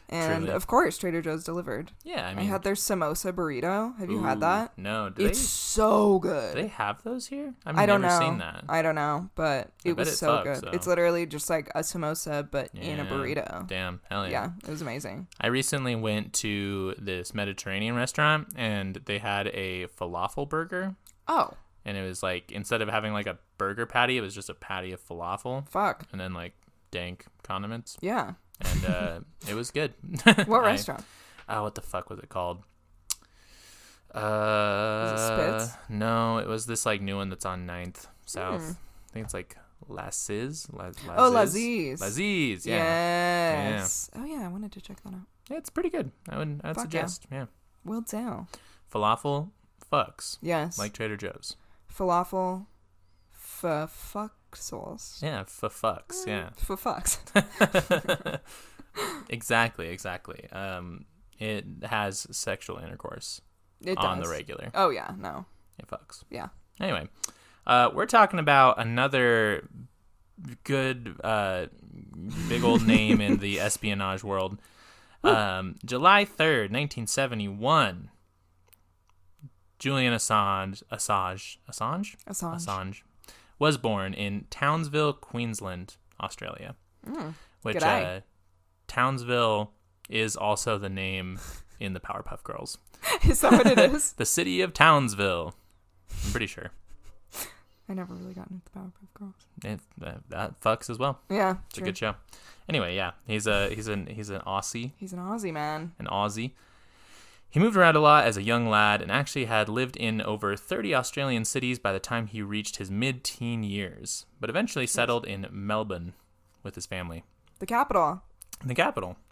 And truly. Of course Trader Joe's delivered. Yeah, I had their samosa burrito. Have you had that? No. It's so good. Do they have those here? I don't know. Seen that. I don't know, but it was so good. So. It's literally just like a samosa, but in a burrito. Damn, hell yeah. Yeah, it was amazing. I recently went to this Mediterranean restaurant, and they had a falafel burger. Oh. And it was like, instead of having like a burger patty, it was just a patty of falafel. Fuck. And then like dank condiments. Yeah. And it was good. What restaurant? What the fuck was it called? Was it Spitz? No, it was this like new one that's on 9th South. I think it's like Laziz. Laziz, yeah. Yes. Yeah. Oh yeah, I wanted to check that out. Yeah, it's pretty good. I'd suggest. Yeah. Will do. Falafel fucks. Yes. Like Trader Joe's. Falafel fuck sauce. Yeah, fucks. Yeah. Fucks. Exactly. It has sexual intercourse on the regular. Oh yeah, no. It fucks. Yeah. Anyway, we're talking about another good big old name in the espionage world. July 3rd, 1971. Julian Assange was born in Townsville, Queensland, Australia. Which Townsville is also the name in the Powerpuff Girls. Is that what it is? The city of Townsville. I'm pretty sure. I never really got into the Powerpuff Girls. That fucks as well. Yeah, it's a good show. Anyway, yeah, he's an Aussie. He's an Aussie man. An Aussie. He moved around a lot as a young lad and actually had lived in over 30 Australian cities by the time he reached his mid-teen years, but eventually settled in Melbourne with his family. The capital.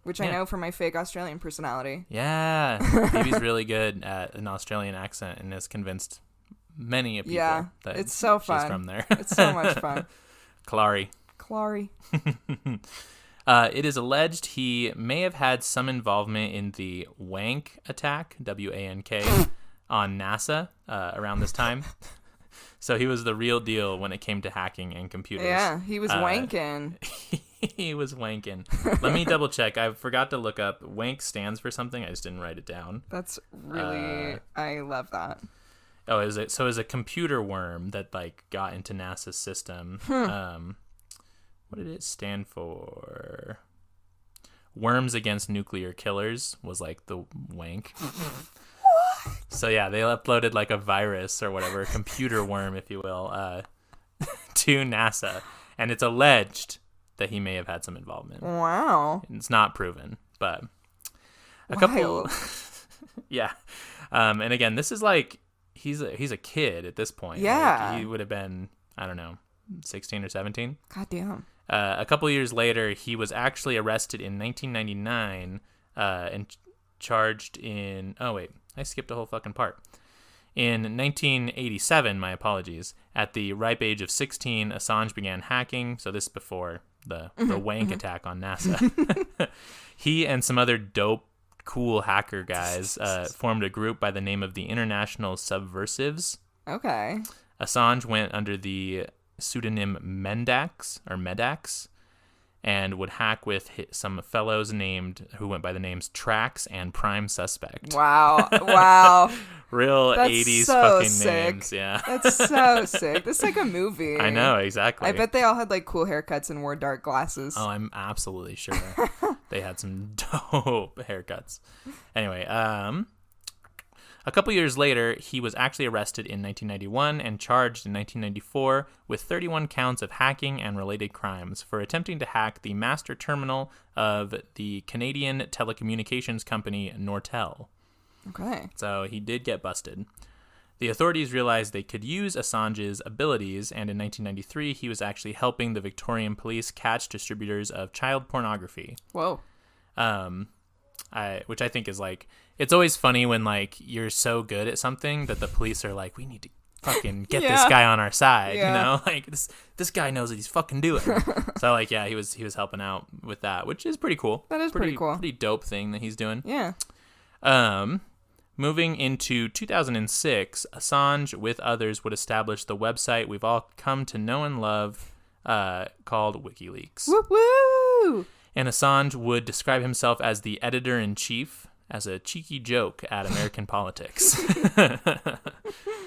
Which I know from my fake Australian personality. Yeah. Phoebe's really good at an Australian accent and has convinced many people that it's so fun. She's from there. It's so much fun. Clary. It is alleged he may have had some involvement in the Wank attack, W-A-N-K, on NASA around this time. So he was the real deal when it came to hacking and computers. Yeah, he was wanking. He was wanking. Let me double check. I forgot to look up. Wank stands for something. I just didn't write it down. That's really... I love that. Oh, is it? So it was a computer worm that like got into NASA's system. What did it stand for? Worms Against Nuclear Killers was like the Wank. So yeah, they uploaded like a virus or whatever, a computer worm, if you will, to NASA, and it's alleged that he may have had some involvement. Wow. It's not proven, but a couple. Yeah, and again, this is like he's a kid at this point. Yeah, like, he would have been, I don't know, 16 or 17. God damn. A couple years later, he was actually arrested in 1999 and charged in... Oh, wait. I skipped a whole fucking part. In 1987, my apologies, at the ripe age of 16, Assange began hacking. So this is before the Wank attack on NASA. He and some other dope, cool hacker guys formed a group by the name of the International Subversives. Okay. Assange went under the pseudonym Medax and would hack with some fellows who went by the names Trax and Prime Suspect. Wow. Real That's 80s so fucking sick. names. Yeah. That's so sick. That's like a movie. I know, exactly. I bet they all had like cool haircuts and wore dark glasses. Oh, I'm absolutely sure. They had some dope haircuts. Anyway, a couple years later, he was actually arrested in 1991 and charged in 1994 with 31 counts of hacking and related crimes for attempting to hack the master terminal of the Canadian telecommunications company Nortel. Okay. So he did get busted. The authorities realized they could use Assange's abilities, and in 1993, he was actually helping the Victorian police catch distributors of child pornography. Whoa. Which I think is like, it's always funny when like you're so good at something that the police are like, we need to fucking get this guy on our side, you know, like this guy knows what he's fucking doing. So like, yeah, he was helping out with that, which is pretty cool. That is pretty cool. Pretty dope thing that he's doing. Yeah. Moving into 2006, Assange with others would establish the website we've all come to know and love, called WikiLeaks. Woo woo! And Assange would describe himself as the editor-in-chief, as a cheeky joke at American politics.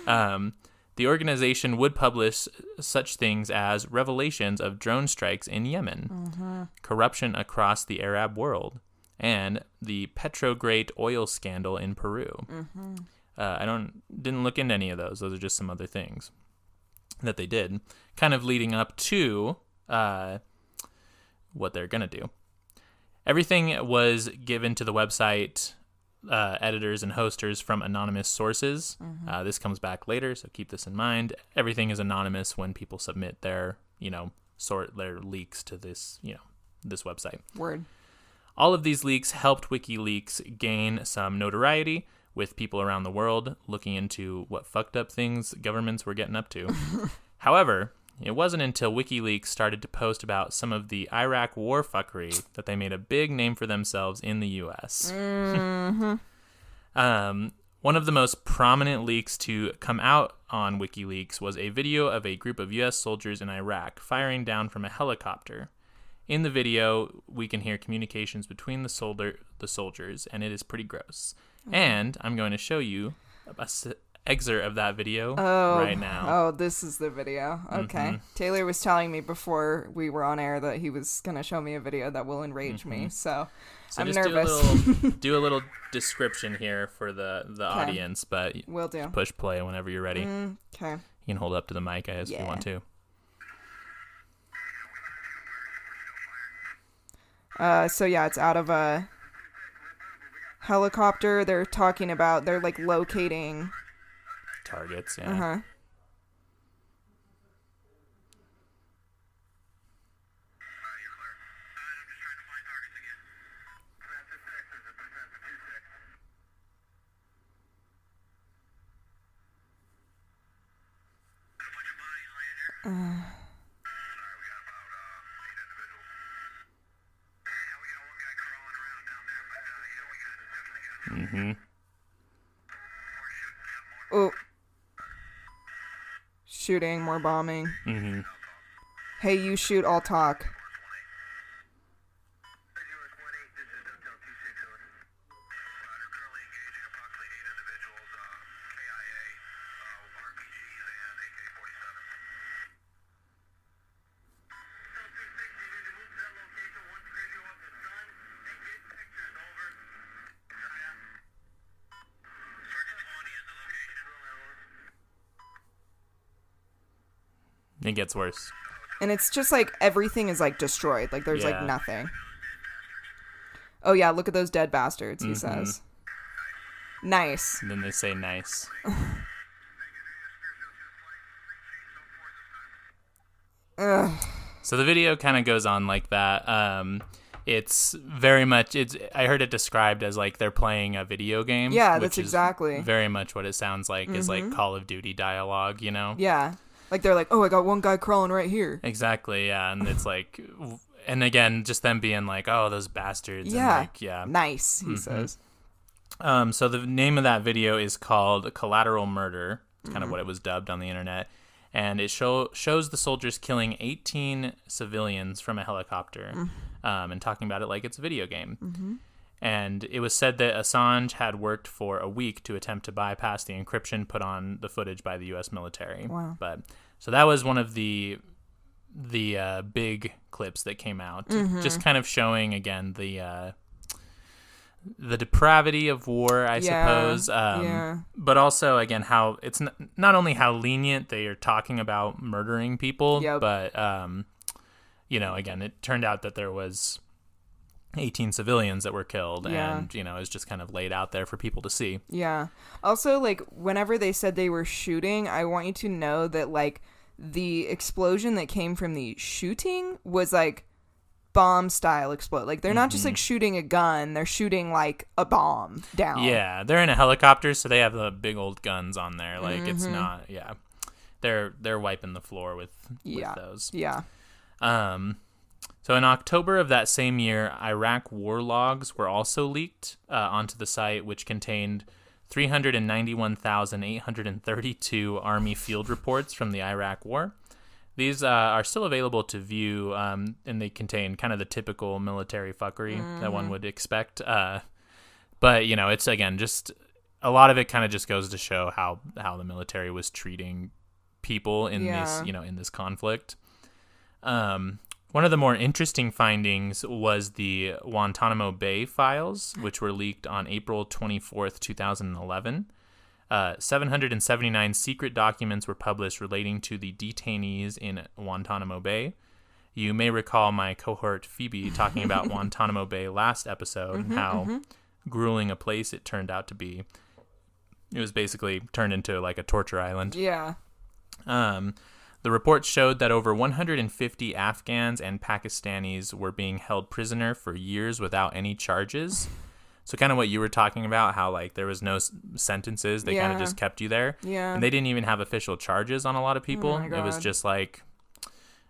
The organization would publish such things as revelations of drone strikes in Yemen, corruption across the Arab world, and the Petrograd oil scandal in Peru. I didn't look into any of those. Those are just some other things that they did, kind of leading up to what they're going to do. Everything was given to the website editors and hosters from anonymous sources. This comes back later, so keep this in mind. Everything is anonymous when people submit their, their leaks to this, this website. Word. All of these leaks helped WikiLeaks gain some notoriety with people around the world looking into what fucked up things governments were getting up to. However, it wasn't until WikiLeaks started to post about some of the Iraq war fuckery that they made a big name for themselves in the U.S. One of the most prominent leaks to come out on WikiLeaks was a video of a group of U.S. soldiers in Iraq firing down from a helicopter. in the video, we can hear communications between the soldiers, and it is pretty gross. And I'm going to show you a excerpt of that video right now. Oh, this is the video. Okay. Mm-hmm. Taylor was telling me before we were on air that he was going to show me a video that will enrage me, so I'm just nervous. Do a little description here for the audience, but will do. Push play whenever you're ready. Okay. You can hold up to the mic, I guess, if you want to. So yeah, it's out of a helicopter. They're like locating targets. Yeah. Uh-huh. Mm-hmm. Oh. Shooting, more bombing. Mm-hmm. Hey, you shoot, I'll talk. It gets worse. And it's just like everything is like destroyed. Like there's like nothing. Oh yeah, look at those dead bastards, he says. Nice. And then they say nice. Ugh. So the video kind of goes on like that. It's very much, I heard it described as like they're playing a video game. Yeah, that's exactly. Very much what it sounds like is like Call of Duty dialogue, you know? Yeah. Like they're like, oh, I got one guy crawling right here. Exactly, yeah. And it's like, and again, just them being like, oh, those bastards. Yeah. And like, yeah. Nice, he says. So the name of that video is called Collateral Murder. It's kind of what it was dubbed on the internet. And it shows the soldiers killing 18 civilians from a helicopter and talking about it like it's a video game. And it was said that Assange had worked for a week to attempt to bypass the encryption put on the footage by the U.S. military. Wow. But so that was one of the big clips that came out, just kind of showing again the depravity of war, I suppose. But also again how it's not only how lenient they are talking about murdering people, but again, it turned out that there was 18 civilians that were killed, and it was just kind of laid out there for people to see. Yeah. Also, like whenever they said they were shooting, I want you to know that like the explosion that came from the shooting was like bomb style explode. Like they're not just like shooting a gun, they're shooting like a bomb down. Yeah, they're in a helicopter, so they have the big old guns on there. Like it's not. Yeah, they're wiping the floor with those. Yeah. So in October of that same year, Iraq war logs were also leaked onto the site, which contained 391,832 Army field reports from the Iraq War. These are still available to view, and they contain kind of the typical military fuckery that one would expect. But, it's, again, just a lot of it kind of just goes to show how the military was treating people in this, in this conflict. One of the more interesting findings was the Guantanamo Bay files, which were leaked on April 24th, 2011. 779 secret documents were published relating to the detainees in Guantanamo Bay. You may recall my cohort Phoebe talking about Guantanamo Bay last episode and how grueling a place it turned out to be. It was basically turned into like a torture island. Yeah. The report showed that over 150 Afghans and Pakistanis were being held prisoner for years without any charges. So kind of what you were talking about, how like there was no sentences. They kind of just kept you there. Yeah. And they didn't even have official charges on a lot of people. Oh my God. It was just like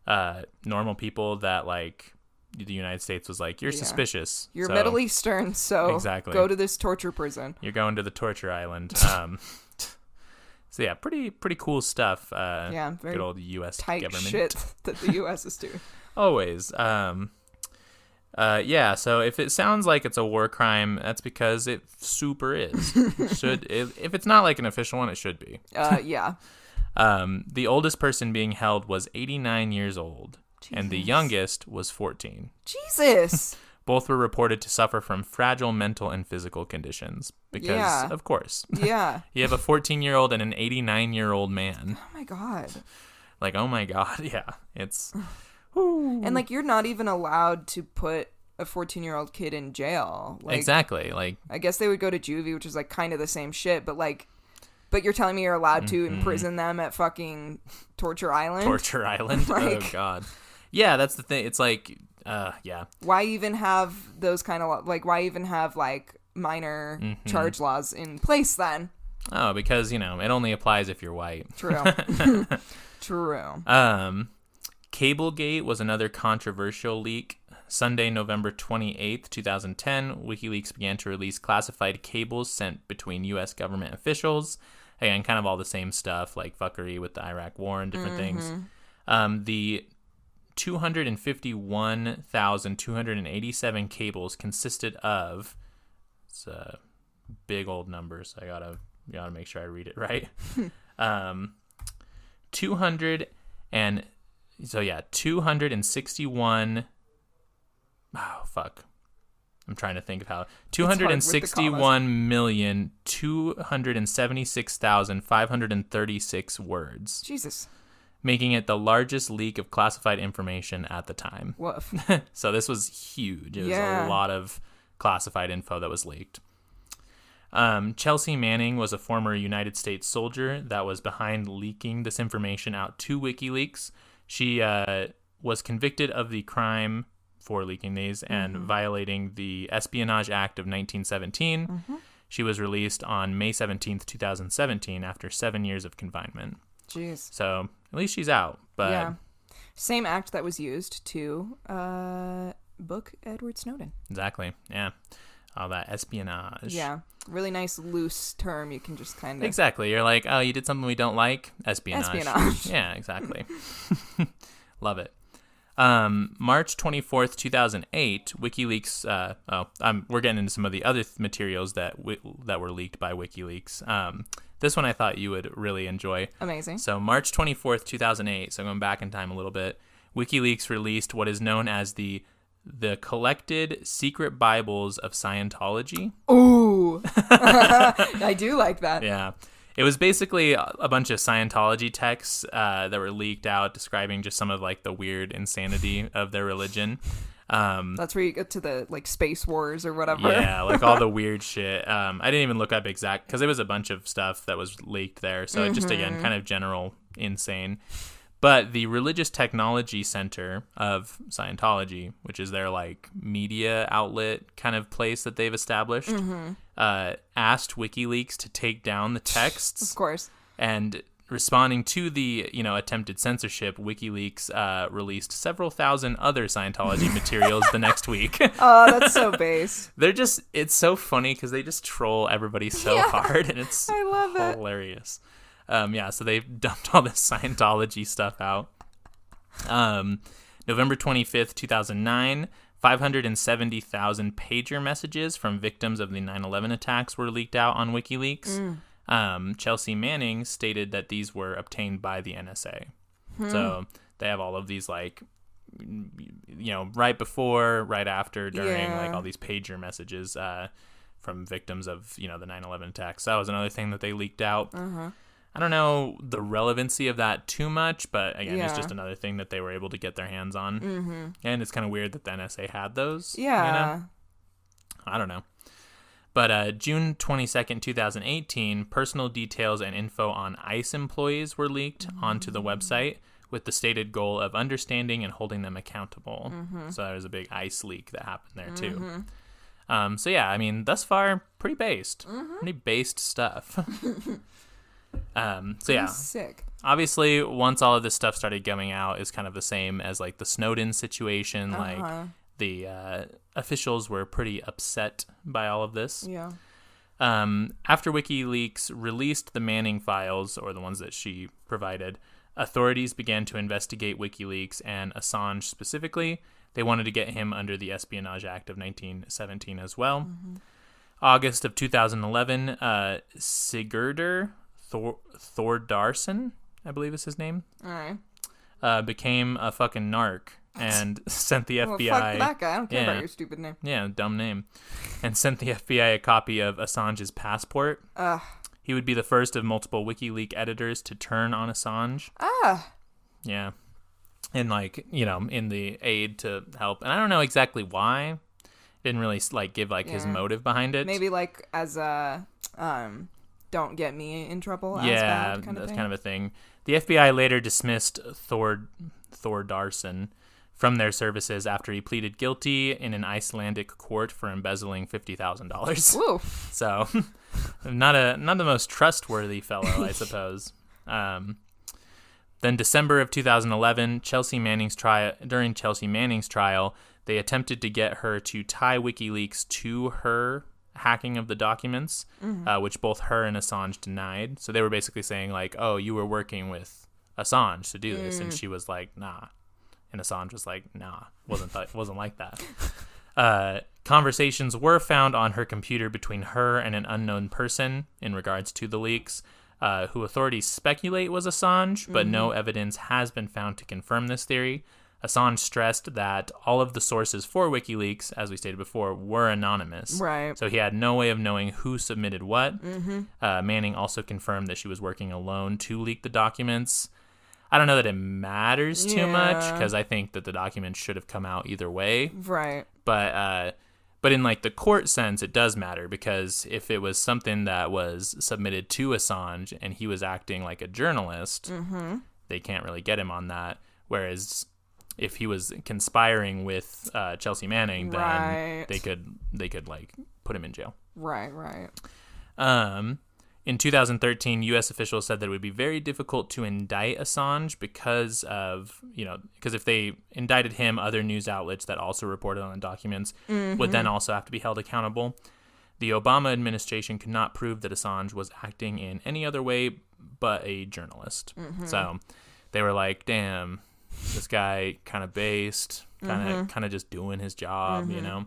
normal people that like the United States was like, you're suspicious. You're Middle Eastern, so exactly. Go to this torture prison. You're going to the torture island. So yeah, pretty cool stuff. Very good old U.S. tight government. shit that the U.S. is doing. Always. Yeah, so if it sounds like it's a war crime, that's because it super is. If it's not like an official one, it should be. Yeah. The oldest person being held was 89 years old, and the youngest was 14. Jesus. Both were reported to suffer from fragile mental and physical conditions because, of course. Yeah. You have a 14-year-old and an 89-year-old man. Oh, my God. Like, oh, my God. Yeah, it's... And, like, you're not even allowed to put a 14-year-old kid in jail. Like, exactly. Like, I guess they would go to juvie, which is, like, kind of the same shit, but, like... But you're telling me you're allowed to imprison them at fucking Torture Island? Torture Island? Like, oh, God. Yeah, that's the thing. It's like, yeah. Why even have those kind of, like, why even have, like, minor charge laws in place then? Oh, because, you know, it only applies if you're white. True. True. Cablegate was another controversial leak. Sunday, November 28th, 2010, WikiLeaks began to release classified cables sent between U.S. government officials. Again, kind of all the same stuff, like fuckery with the Iraq War and different things. The 251,287 cables consisted of... It's big old numbers. I gotta make sure I read it right. 261... Oh, fuck. I'm trying to think of how. 261,276,536 words. Jesus. Making it the largest leak of classified information at the time. Woof. So this was huge. It was a lot of classified info that was leaked. Chelsea Manning was a former United States soldier that was behind leaking this information out to WikiLeaks. She was convicted of the crime for leaking these and violating the Espionage Act of 1917. She was released on May 17th, 2017 after 7 years of confinement. Jeez. So at least she's out. But yeah. Same act that was used to book Edward Snowden. Exactly. Yeah. All that espionage. Yeah. Really nice loose term you can just kind of... Exactly. You're like, oh, you did something we don't like? Espionage. Yeah, exactly. Love it. March 24th, 2008, WikiLeaks, we're getting into some of the other materials that were leaked by WikiLeaks. This one I thought you would really enjoy. Amazing. So March 24th, 2008, so going back in time a little bit, WikiLeaks released what is known as the Collected Secret Bibles of Scientology. Ooh. I do like that. Yeah. It was basically a bunch of Scientology texts that were leaked out describing just some of like the weird insanity of their religion. That's where you get to the like space wars or whatever. Yeah, like all the weird shit. I didn't even look up exact because it was a bunch of stuff that was leaked there. So it just, again, kind of general insane. But the Religious Technology Center of Scientology, which is their like media outlet kind of place that they've established, asked WikiLeaks to take down the texts. Of course. And responding to the, attempted censorship, WikiLeaks released several thousand other Scientology materials the next week. Oh, that's so base. It's so funny because they just troll everybody so hard, and it's I love hilarious. So they dumped all this Scientology stuff out. November 25th, 2009, 570,000 pager messages from victims of the 9/11 attacks were leaked out on WikiLeaks. Chelsea Manning stated that these were obtained by the NSA. So they have all of these, like, right before, right after, during, like all these pager messages from victims of, the 9/11 attacks. So that was another thing that they leaked out. I don't know the relevancy of that too much, but again, it's just another thing that they were able to get their hands on. And it's kind of weird that the NSA had those. Yeah. I don't know. But June 22nd, 2018, personal details and info on ICE employees were leaked onto the website with the stated goal of understanding and holding them accountable. So there was a big ICE leak that happened there too. So yeah, I mean, thus far, pretty based. Pretty based stuff. So yeah, sick. Obviously, once all of this stuff started coming out, is kind of the same as like the Snowden situation. Like the officials were pretty upset by all of this. Yeah. After WikiLeaks released the Manning files, or the ones that she provided, authorities began to investigate WikiLeaks and Assange specifically. They wanted to get him under the Espionage Act of 1917 as well. Mm-hmm. August of 2011, Sigurdur Thordarson, I believe is his name, all right, became a fucking narc and sent the FBI... Well, fuck that guy. I don't care about your stupid name. Yeah, dumb name. And sent the FBI a copy of Assange's passport. He would be the first of multiple WikiLeaks editors to turn on Assange. Yeah. And, like, you know, in the aid to help. And I don't know exactly why. Didn't really, like, give, like, his motive behind it. Maybe, like, as a, don't get me in trouble as bad kind of thing. Yeah, that's kind of a thing. The FBI later dismissed Thordarson from their services after he pleaded guilty in an Icelandic court for embezzling $50,000. Woo. So, not the most trustworthy fellow, I suppose. Then December of 2011, during Chelsea Manning's trial, they attempted to get her to tie WikiLeaks to her hacking of the documents, which both her and Assange denied. So they were basically saying, like, oh, you were working with Assange to do this. And she was like, nah. And Assange was like, nah, wasn't like that. Conversations were found on her computer between her and an unknown person in regards to the leaks, who authorities speculate was Assange, but no evidence has been found to confirm this theory. Assange stressed that all of the sources for WikiLeaks, as we stated before, were anonymous. Right. So he had no way of knowing who submitted what. Manning also confirmed that she was working alone to leak the documents. I don't know that it matters too much, because I think that the documents should have come out either way. Right. But in, like, the court sense, it does matter, because if it was something that was submitted to Assange and he was acting like a journalist, they can't really get him on that. Whereas if he was conspiring with Chelsea Manning, then they could like put him in jail. Right. In 2013, U.S. officials said that it would be very difficult to indict Assange because if they indicted him, other news outlets that also reported on the documents would then also have to be held accountable. The Obama administration could not prove that Assange was acting in any other way but a journalist. So they were like, damn, this guy kind of based, kind of just doing his job, you know?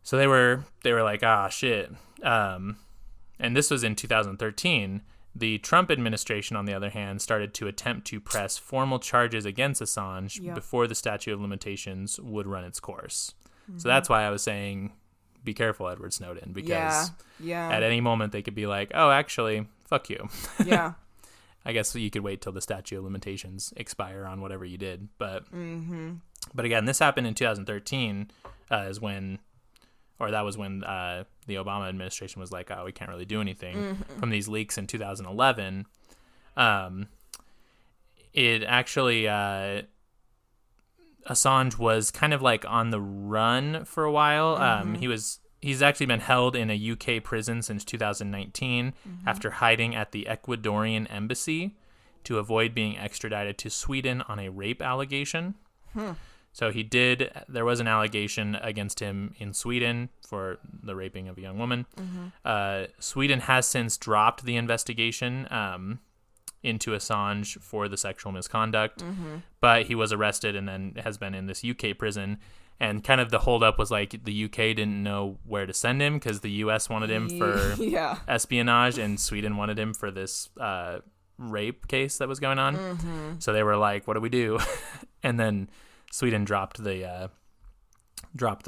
So they were like, shit. And this was in 2013. The Trump administration, on the other hand, started to attempt to press formal charges against Assange before the statute of limitations would run its course. So that's why I was saying, be careful, Edward Snowden, because at any moment they could be like, oh, actually, fuck you. Yeah. I guess you could wait till the statute of limitations expire on whatever you did. But again, this happened in 2013 that was when the Obama administration was like, oh, we can't really do anything. From these leaks in 2011, it actually, Assange was kind of like on the run for a while. He's actually been held in a UK prison since 2019 after hiding at the Ecuadorian embassy to avoid being extradited to Sweden on a rape allegation. So there was an allegation against him in Sweden for the raping of a young woman. Sweden has since dropped the investigation into Assange for the sexual misconduct, but he was arrested and then has been in this UK prison. And kind of the holdup was like the UK didn't know where to send him because the US wanted him for espionage and Sweden wanted him for this rape case that was going on. So they were like, what do we do? And then Sweden dropped the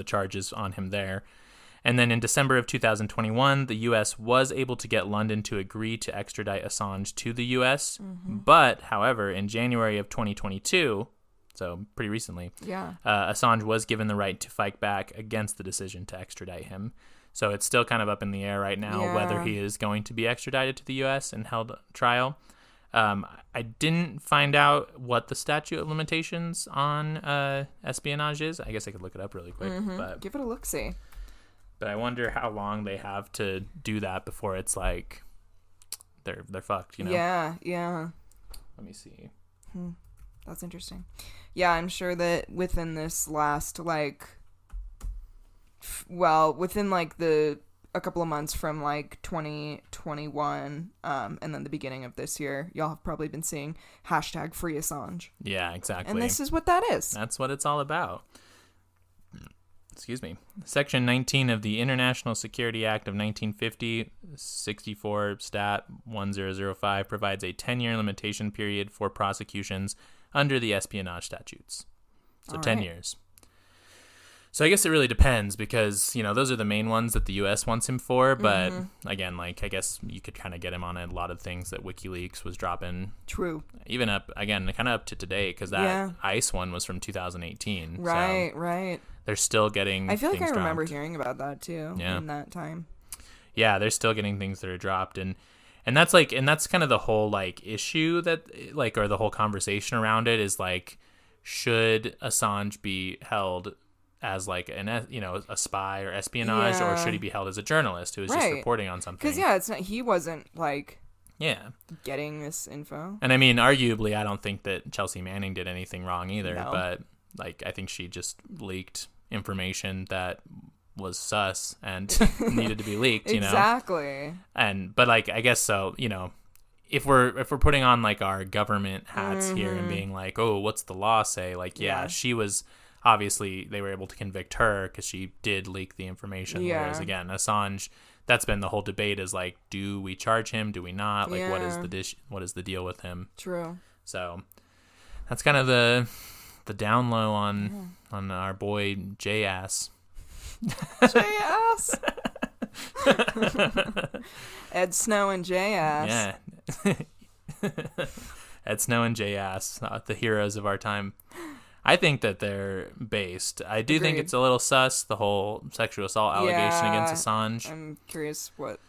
charges on him there. And then in December of 2021, the U.S. was able to get London to agree to extradite Assange to the U.S. But, however, in January of 2022, so pretty recently, Assange was given the right to fight back against the decision to extradite him. So it's still kind of up in the air right now whether he is going to be extradited to the U.S. and held trial. I didn't find out what the statute of limitations on espionage is. I guess I could look it up really quick. But give it a look-see. But I wonder how long they have to do that before it's like they're fucked, you know? Yeah. Let me see. That's interesting. Yeah, I'm sure that within this last, within, the a couple of months from like 2021 and then the beginning of this year, y'all have probably been seeing hashtag free Assange. Yeah, exactly. And this is what that is. That's what it's all about. Excuse me. Section 19 of the International Security Act of 1950, 64 Stat 1005, provides a 10-year limitation period for prosecutions under the espionage statutes. So 10 years. So I guess it really depends because, those are the main ones that the U.S. wants him for. But again, I guess you could kind of get him on a lot of things that WikiLeaks was dropping. True. Even up to today because that ICE one was from 2018. Right, so right. They're still getting I feel like I dropped. remember hearing about that too in that time. Yeah, they're still getting things that are dropped. And that's kind of the whole issue that or the whole conversation around it is should Assange be held as a spy or espionage, or should he be held as a journalist who is just reporting on something? Because he wasn't getting this info. And I mean, arguably, I don't think that Chelsea Manning did anything wrong either. No. But I think she just leaked information that was sus and needed to be leaked. Exactly. But I guess so. If we're putting on our government hats here and being oh, what's the law say? She was. Obviously, they were able to convict her because she did leak the information. Yeah. Whereas, again, Assange, that's been the whole debate is do we charge him? Do we not? What is the deal with him? True. So that's kind of the down low on our boy J-Ass. J-Ass? Ed Snow and J-Ass. Yeah. Ed Snow and J-Ass, the heroes of our time. I think that they're based. I do think it's a little sus, the whole sexual assault allegation against Assange. I'm curious what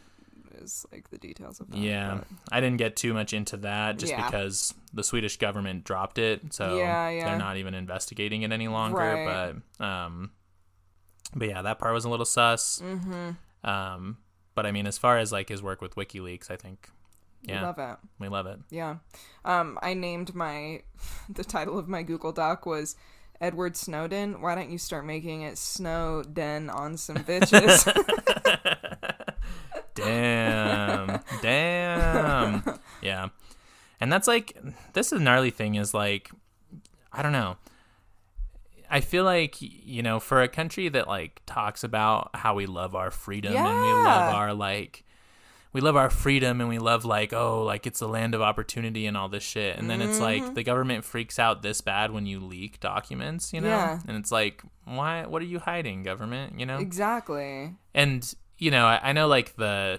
is the details of that. Yeah. But I didn't get too much into that just because the Swedish government dropped it. So they're not even investigating it any longer. Right. But yeah, that part was a little sus. But I mean, as far as his work with WikiLeaks, I think... Yeah, we love it. Yeah. I named the title of my Google Doc was Edward Snowden. Why don't you start making it Snowden on some bitches? Damn. Yeah. And that's this is gnarly thing is I don't know. I feel for a country that talks about how we love our freedom and we love our we love our freedom and we love it's the land of opportunity and all this shit. And then it's the government freaks out this bad when you leak documents, Yeah. And it's why? What are you hiding, government? Exactly. And, I know the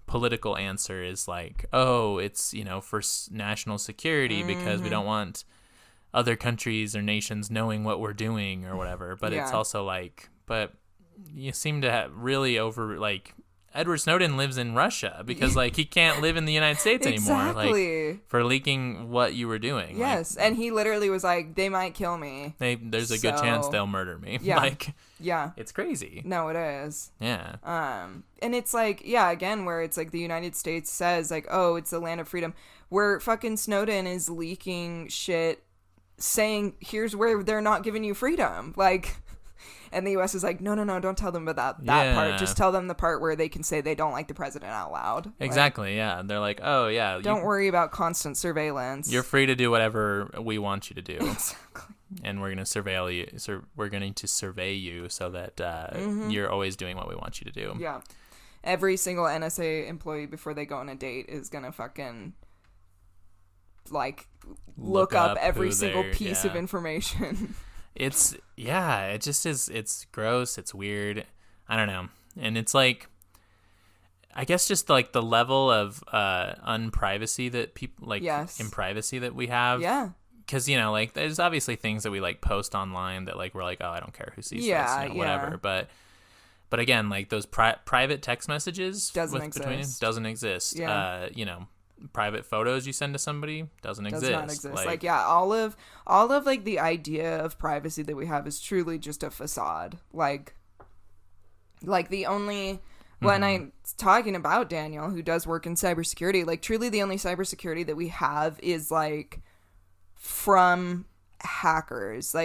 political answer is oh, it's, for national security because we don't want other countries or nations knowing what we're doing or whatever. But it's also but you seem to have really Edward Snowden lives in Russia because he can't live in the United States anymore. Exactly. For leaking what you were doing. Yes, and he literally was they might kill me. There's a good chance they'll murder me. Yeah. Yeah. It's crazy. No, it is. Yeah. And it's again, where it's the United States says oh, it's the land of freedom, where fucking Snowden is leaking shit saying here's where they're not giving you freedom. And the U.S. is no, don't tell them about that part. Just tell them the part where they can say they don't like the president out loud. Exactly, yeah. They're oh, yeah. Don't worry about constant surveillance. You're free to do whatever we want you to do. Exactly. And we're going to surveil you. So we're going to survey you so that you're always doing what we want you to do. Yeah. Every single NSA employee before they go on a date is going to fucking look up every single piece of information. It just is, it's gross, it's weird, I don't know, and it's I guess just the level of unprivacy that people imprivacy that we have, because there's obviously things that we post online that we're oh, I don't care who sees this, whatever, but again, those private text messages doesn't exist. Private photos you send to somebody does not exist. All of the idea of privacy that we have is truly just a facade. The only when I'm talking about Daniel, who does work in cybersecurity, truly the only cybersecurity that we have is from hackers.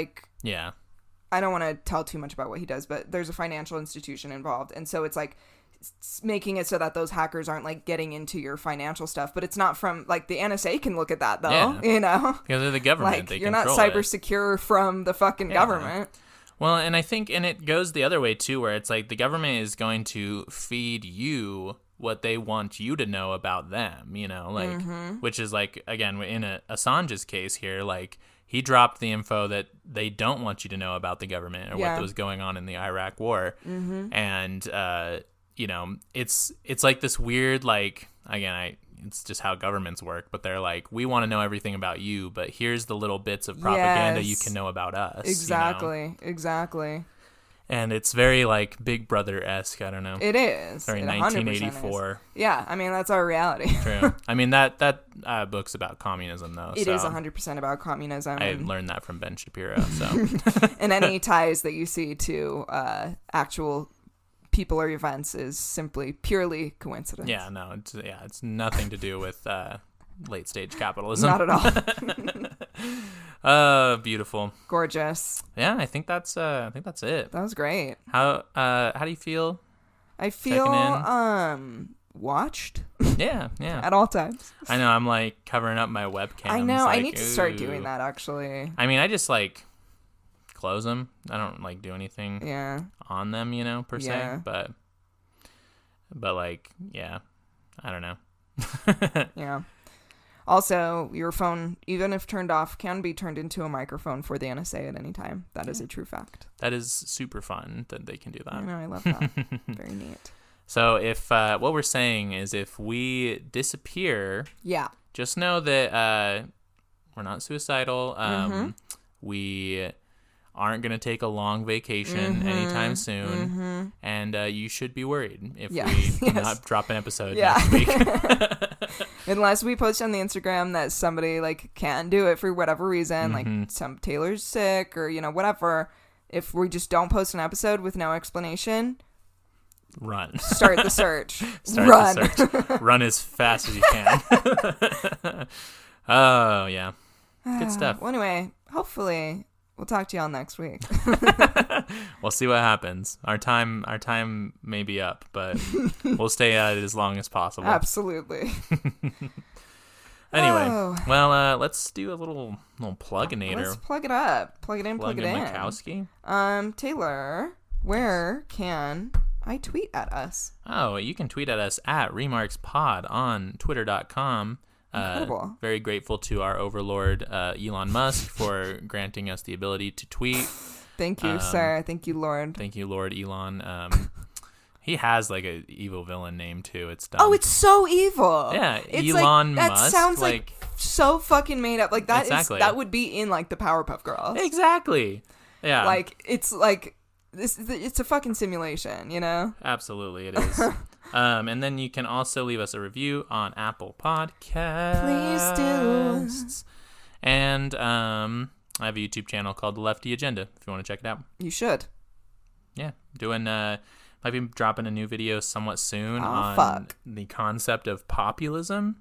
I don't want to tell too much about what he does, but there's a financial institution involved. And so it's like making it so that those hackers aren't like getting into your financial stuff. But it's not from like the NSA can look at that though, Yeah. you know? Because they're the government. Like they you're not control cyber it. secure from the fucking government. Well, and I think, and it goes the other way too, where it's like the government is going to feed you what they want you to know about them, you know, like, which is like, again, in Assange's case here, like he dropped the info that they don't want you to know about the government or what was going on in the Iraq war. And, you know, it's like this weird, like, again, it's just how governments work, but they're like, we want to know everything about you, but here's the little bits of propaganda you can know about us. Exactly. You know? Exactly. And it's very like Big Brother-esque, I don't know. It is. Very It 1984. is. Yeah, I mean, that's our reality. True. I mean, that book's about communism, though. It is 100% about communism. I learned that from Ben Shapiro, so. And any ties that you see to actual people or events is simply purely coincidence. Yeah, no, it's nothing to do with late stage capitalism. Not at all. Beautiful. Gorgeous. Yeah, I think that's it. That was great. How do you feel? I feel Checking watched Yeah. at all times. I know. I'm like covering up my webcam. I know. Like, I need to start doing that actually. I mean, I just like close them. I don't like do anything on them, you know, per se. But like, yeah, I don't know. Yeah. Also, your phone, even if turned off, can be turned into a microphone for the NSA at any time. That is a true fact. That is super fun that they can do that. I know. I love that. Very neat. So if what we're saying is if we disappear, just know that we're not suicidal. We aren't going to take a long vacation anytime soon. And you should be worried if we do not drop an episode next week. Unless we post on the Instagram that somebody like can't do it for whatever reason, like some Taylor's sick or, you know, whatever. If we just don't post an episode with no explanation, run. Start the search. Run. The search. Run as fast as you can. Oh, yeah. Good stuff. Well, anyway, hopefully we'll talk to y'all next week. We'll see what happens. Our time may be up, but we'll stay at it as long as possible. Absolutely. Anyway, well, let's do a little plug-inator. Let's plug it up. Plug it in, plug it in. Mikowski. Taylor, where can I tweet at us? Oh, you can tweet at us at RemarksPod on Twitter.com. Incredible. Very grateful to our overlord, Elon Musk, for granting us the ability to tweet. Thank you, sir. Thank you, Lord. Thank you, Lord Elon. He has like a evil villain name too. It's dumb. Oh, it's so evil. Yeah, it's Elon like, Musk. That sounds like so fucking made up. Like that exactly. that would be in like the Powerpuff Girls. Exactly. Yeah. Like it's a fucking simulation, you know? Absolutely, it is. And then you can also leave us a review on Apple Podcasts. Please do. And I have a YouTube channel called The Lefty Agenda if you want to check it out. You should. Yeah. Might be dropping a new video somewhat soon the concept of populism.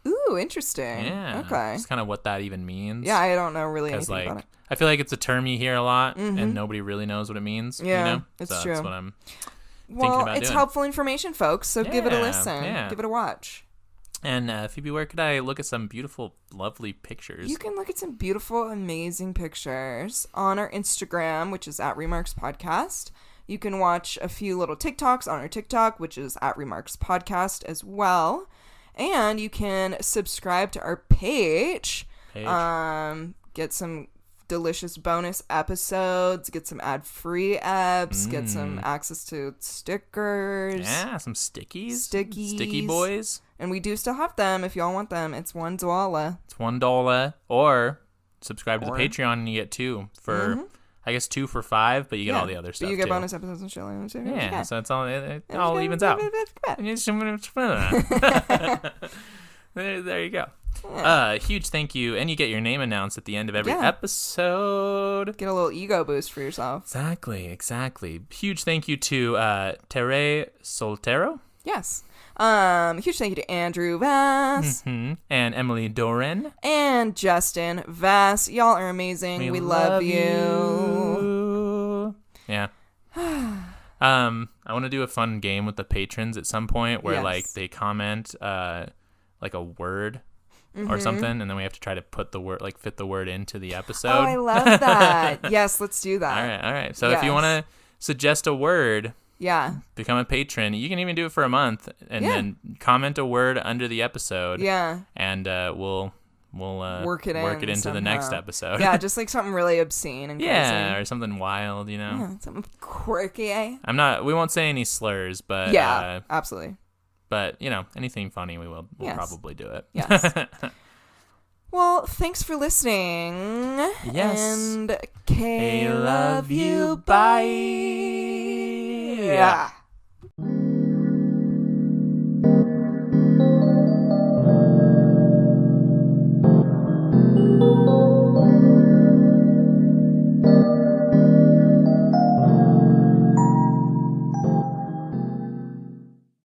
Ooh, interesting. Yeah. Okay. Just kind of what that even means. Yeah, I don't know really anything about it. I feel like it's a term you hear a lot and nobody really knows what it means. Yeah, you know? it's true. That's what I'm thinking about doing. It's helpful information, folks, so give it a listen. Yeah. Give it a watch. And Phoebe, where could I look at some beautiful, lovely pictures? You can look at some beautiful, amazing pictures on our Instagram, which is at Remarks Podcast. You can watch a few little TikToks on our TikTok, which is at Remarks Podcast as well. And you can subscribe to our page. Get some delicious bonus episodes, get some ad-free apps, get some access to stickers. Yeah, some stickies. Sticky boys. And we do still have them if y'all want them. It's $1. It's $1. Or subscribe to the Patreon and you get 2 for... I guess 2 for $5, but you get all the other stuff. But you get too. bonus episodes and shit. Yeah, so it's all it all evens out. There you go. Yeah. Huge thank you, and you get your name announced at the end of every episode. Get a little ego boost for yourself. Exactly. Huge thank you to Tere Soltero. Yes. Huge thank you to Andrew Vass. And Emily Doran. And Justin Vass. Y'all are amazing. We love you. Yeah. I want to do a fun game with the patrons at some point where like they comment like a word or something, and then we have to try to put the word, like fit the word into the episode. Oh, I love that. Yes, let's do that. All right. So if you want to suggest a word, become a patron. You can even do it for a month, and then comment a word under the episode. Yeah. And we'll work it into somehow. The next episode. Yeah, just like something really obscene and crazy. Yeah, or something wild, you know. Yeah, something quirky. We won't say any slurs, but absolutely. But, you know, anything funny, we'll probably do it. Yes. Well, thanks for listening. Yes. And K love you. Bye. Yeah.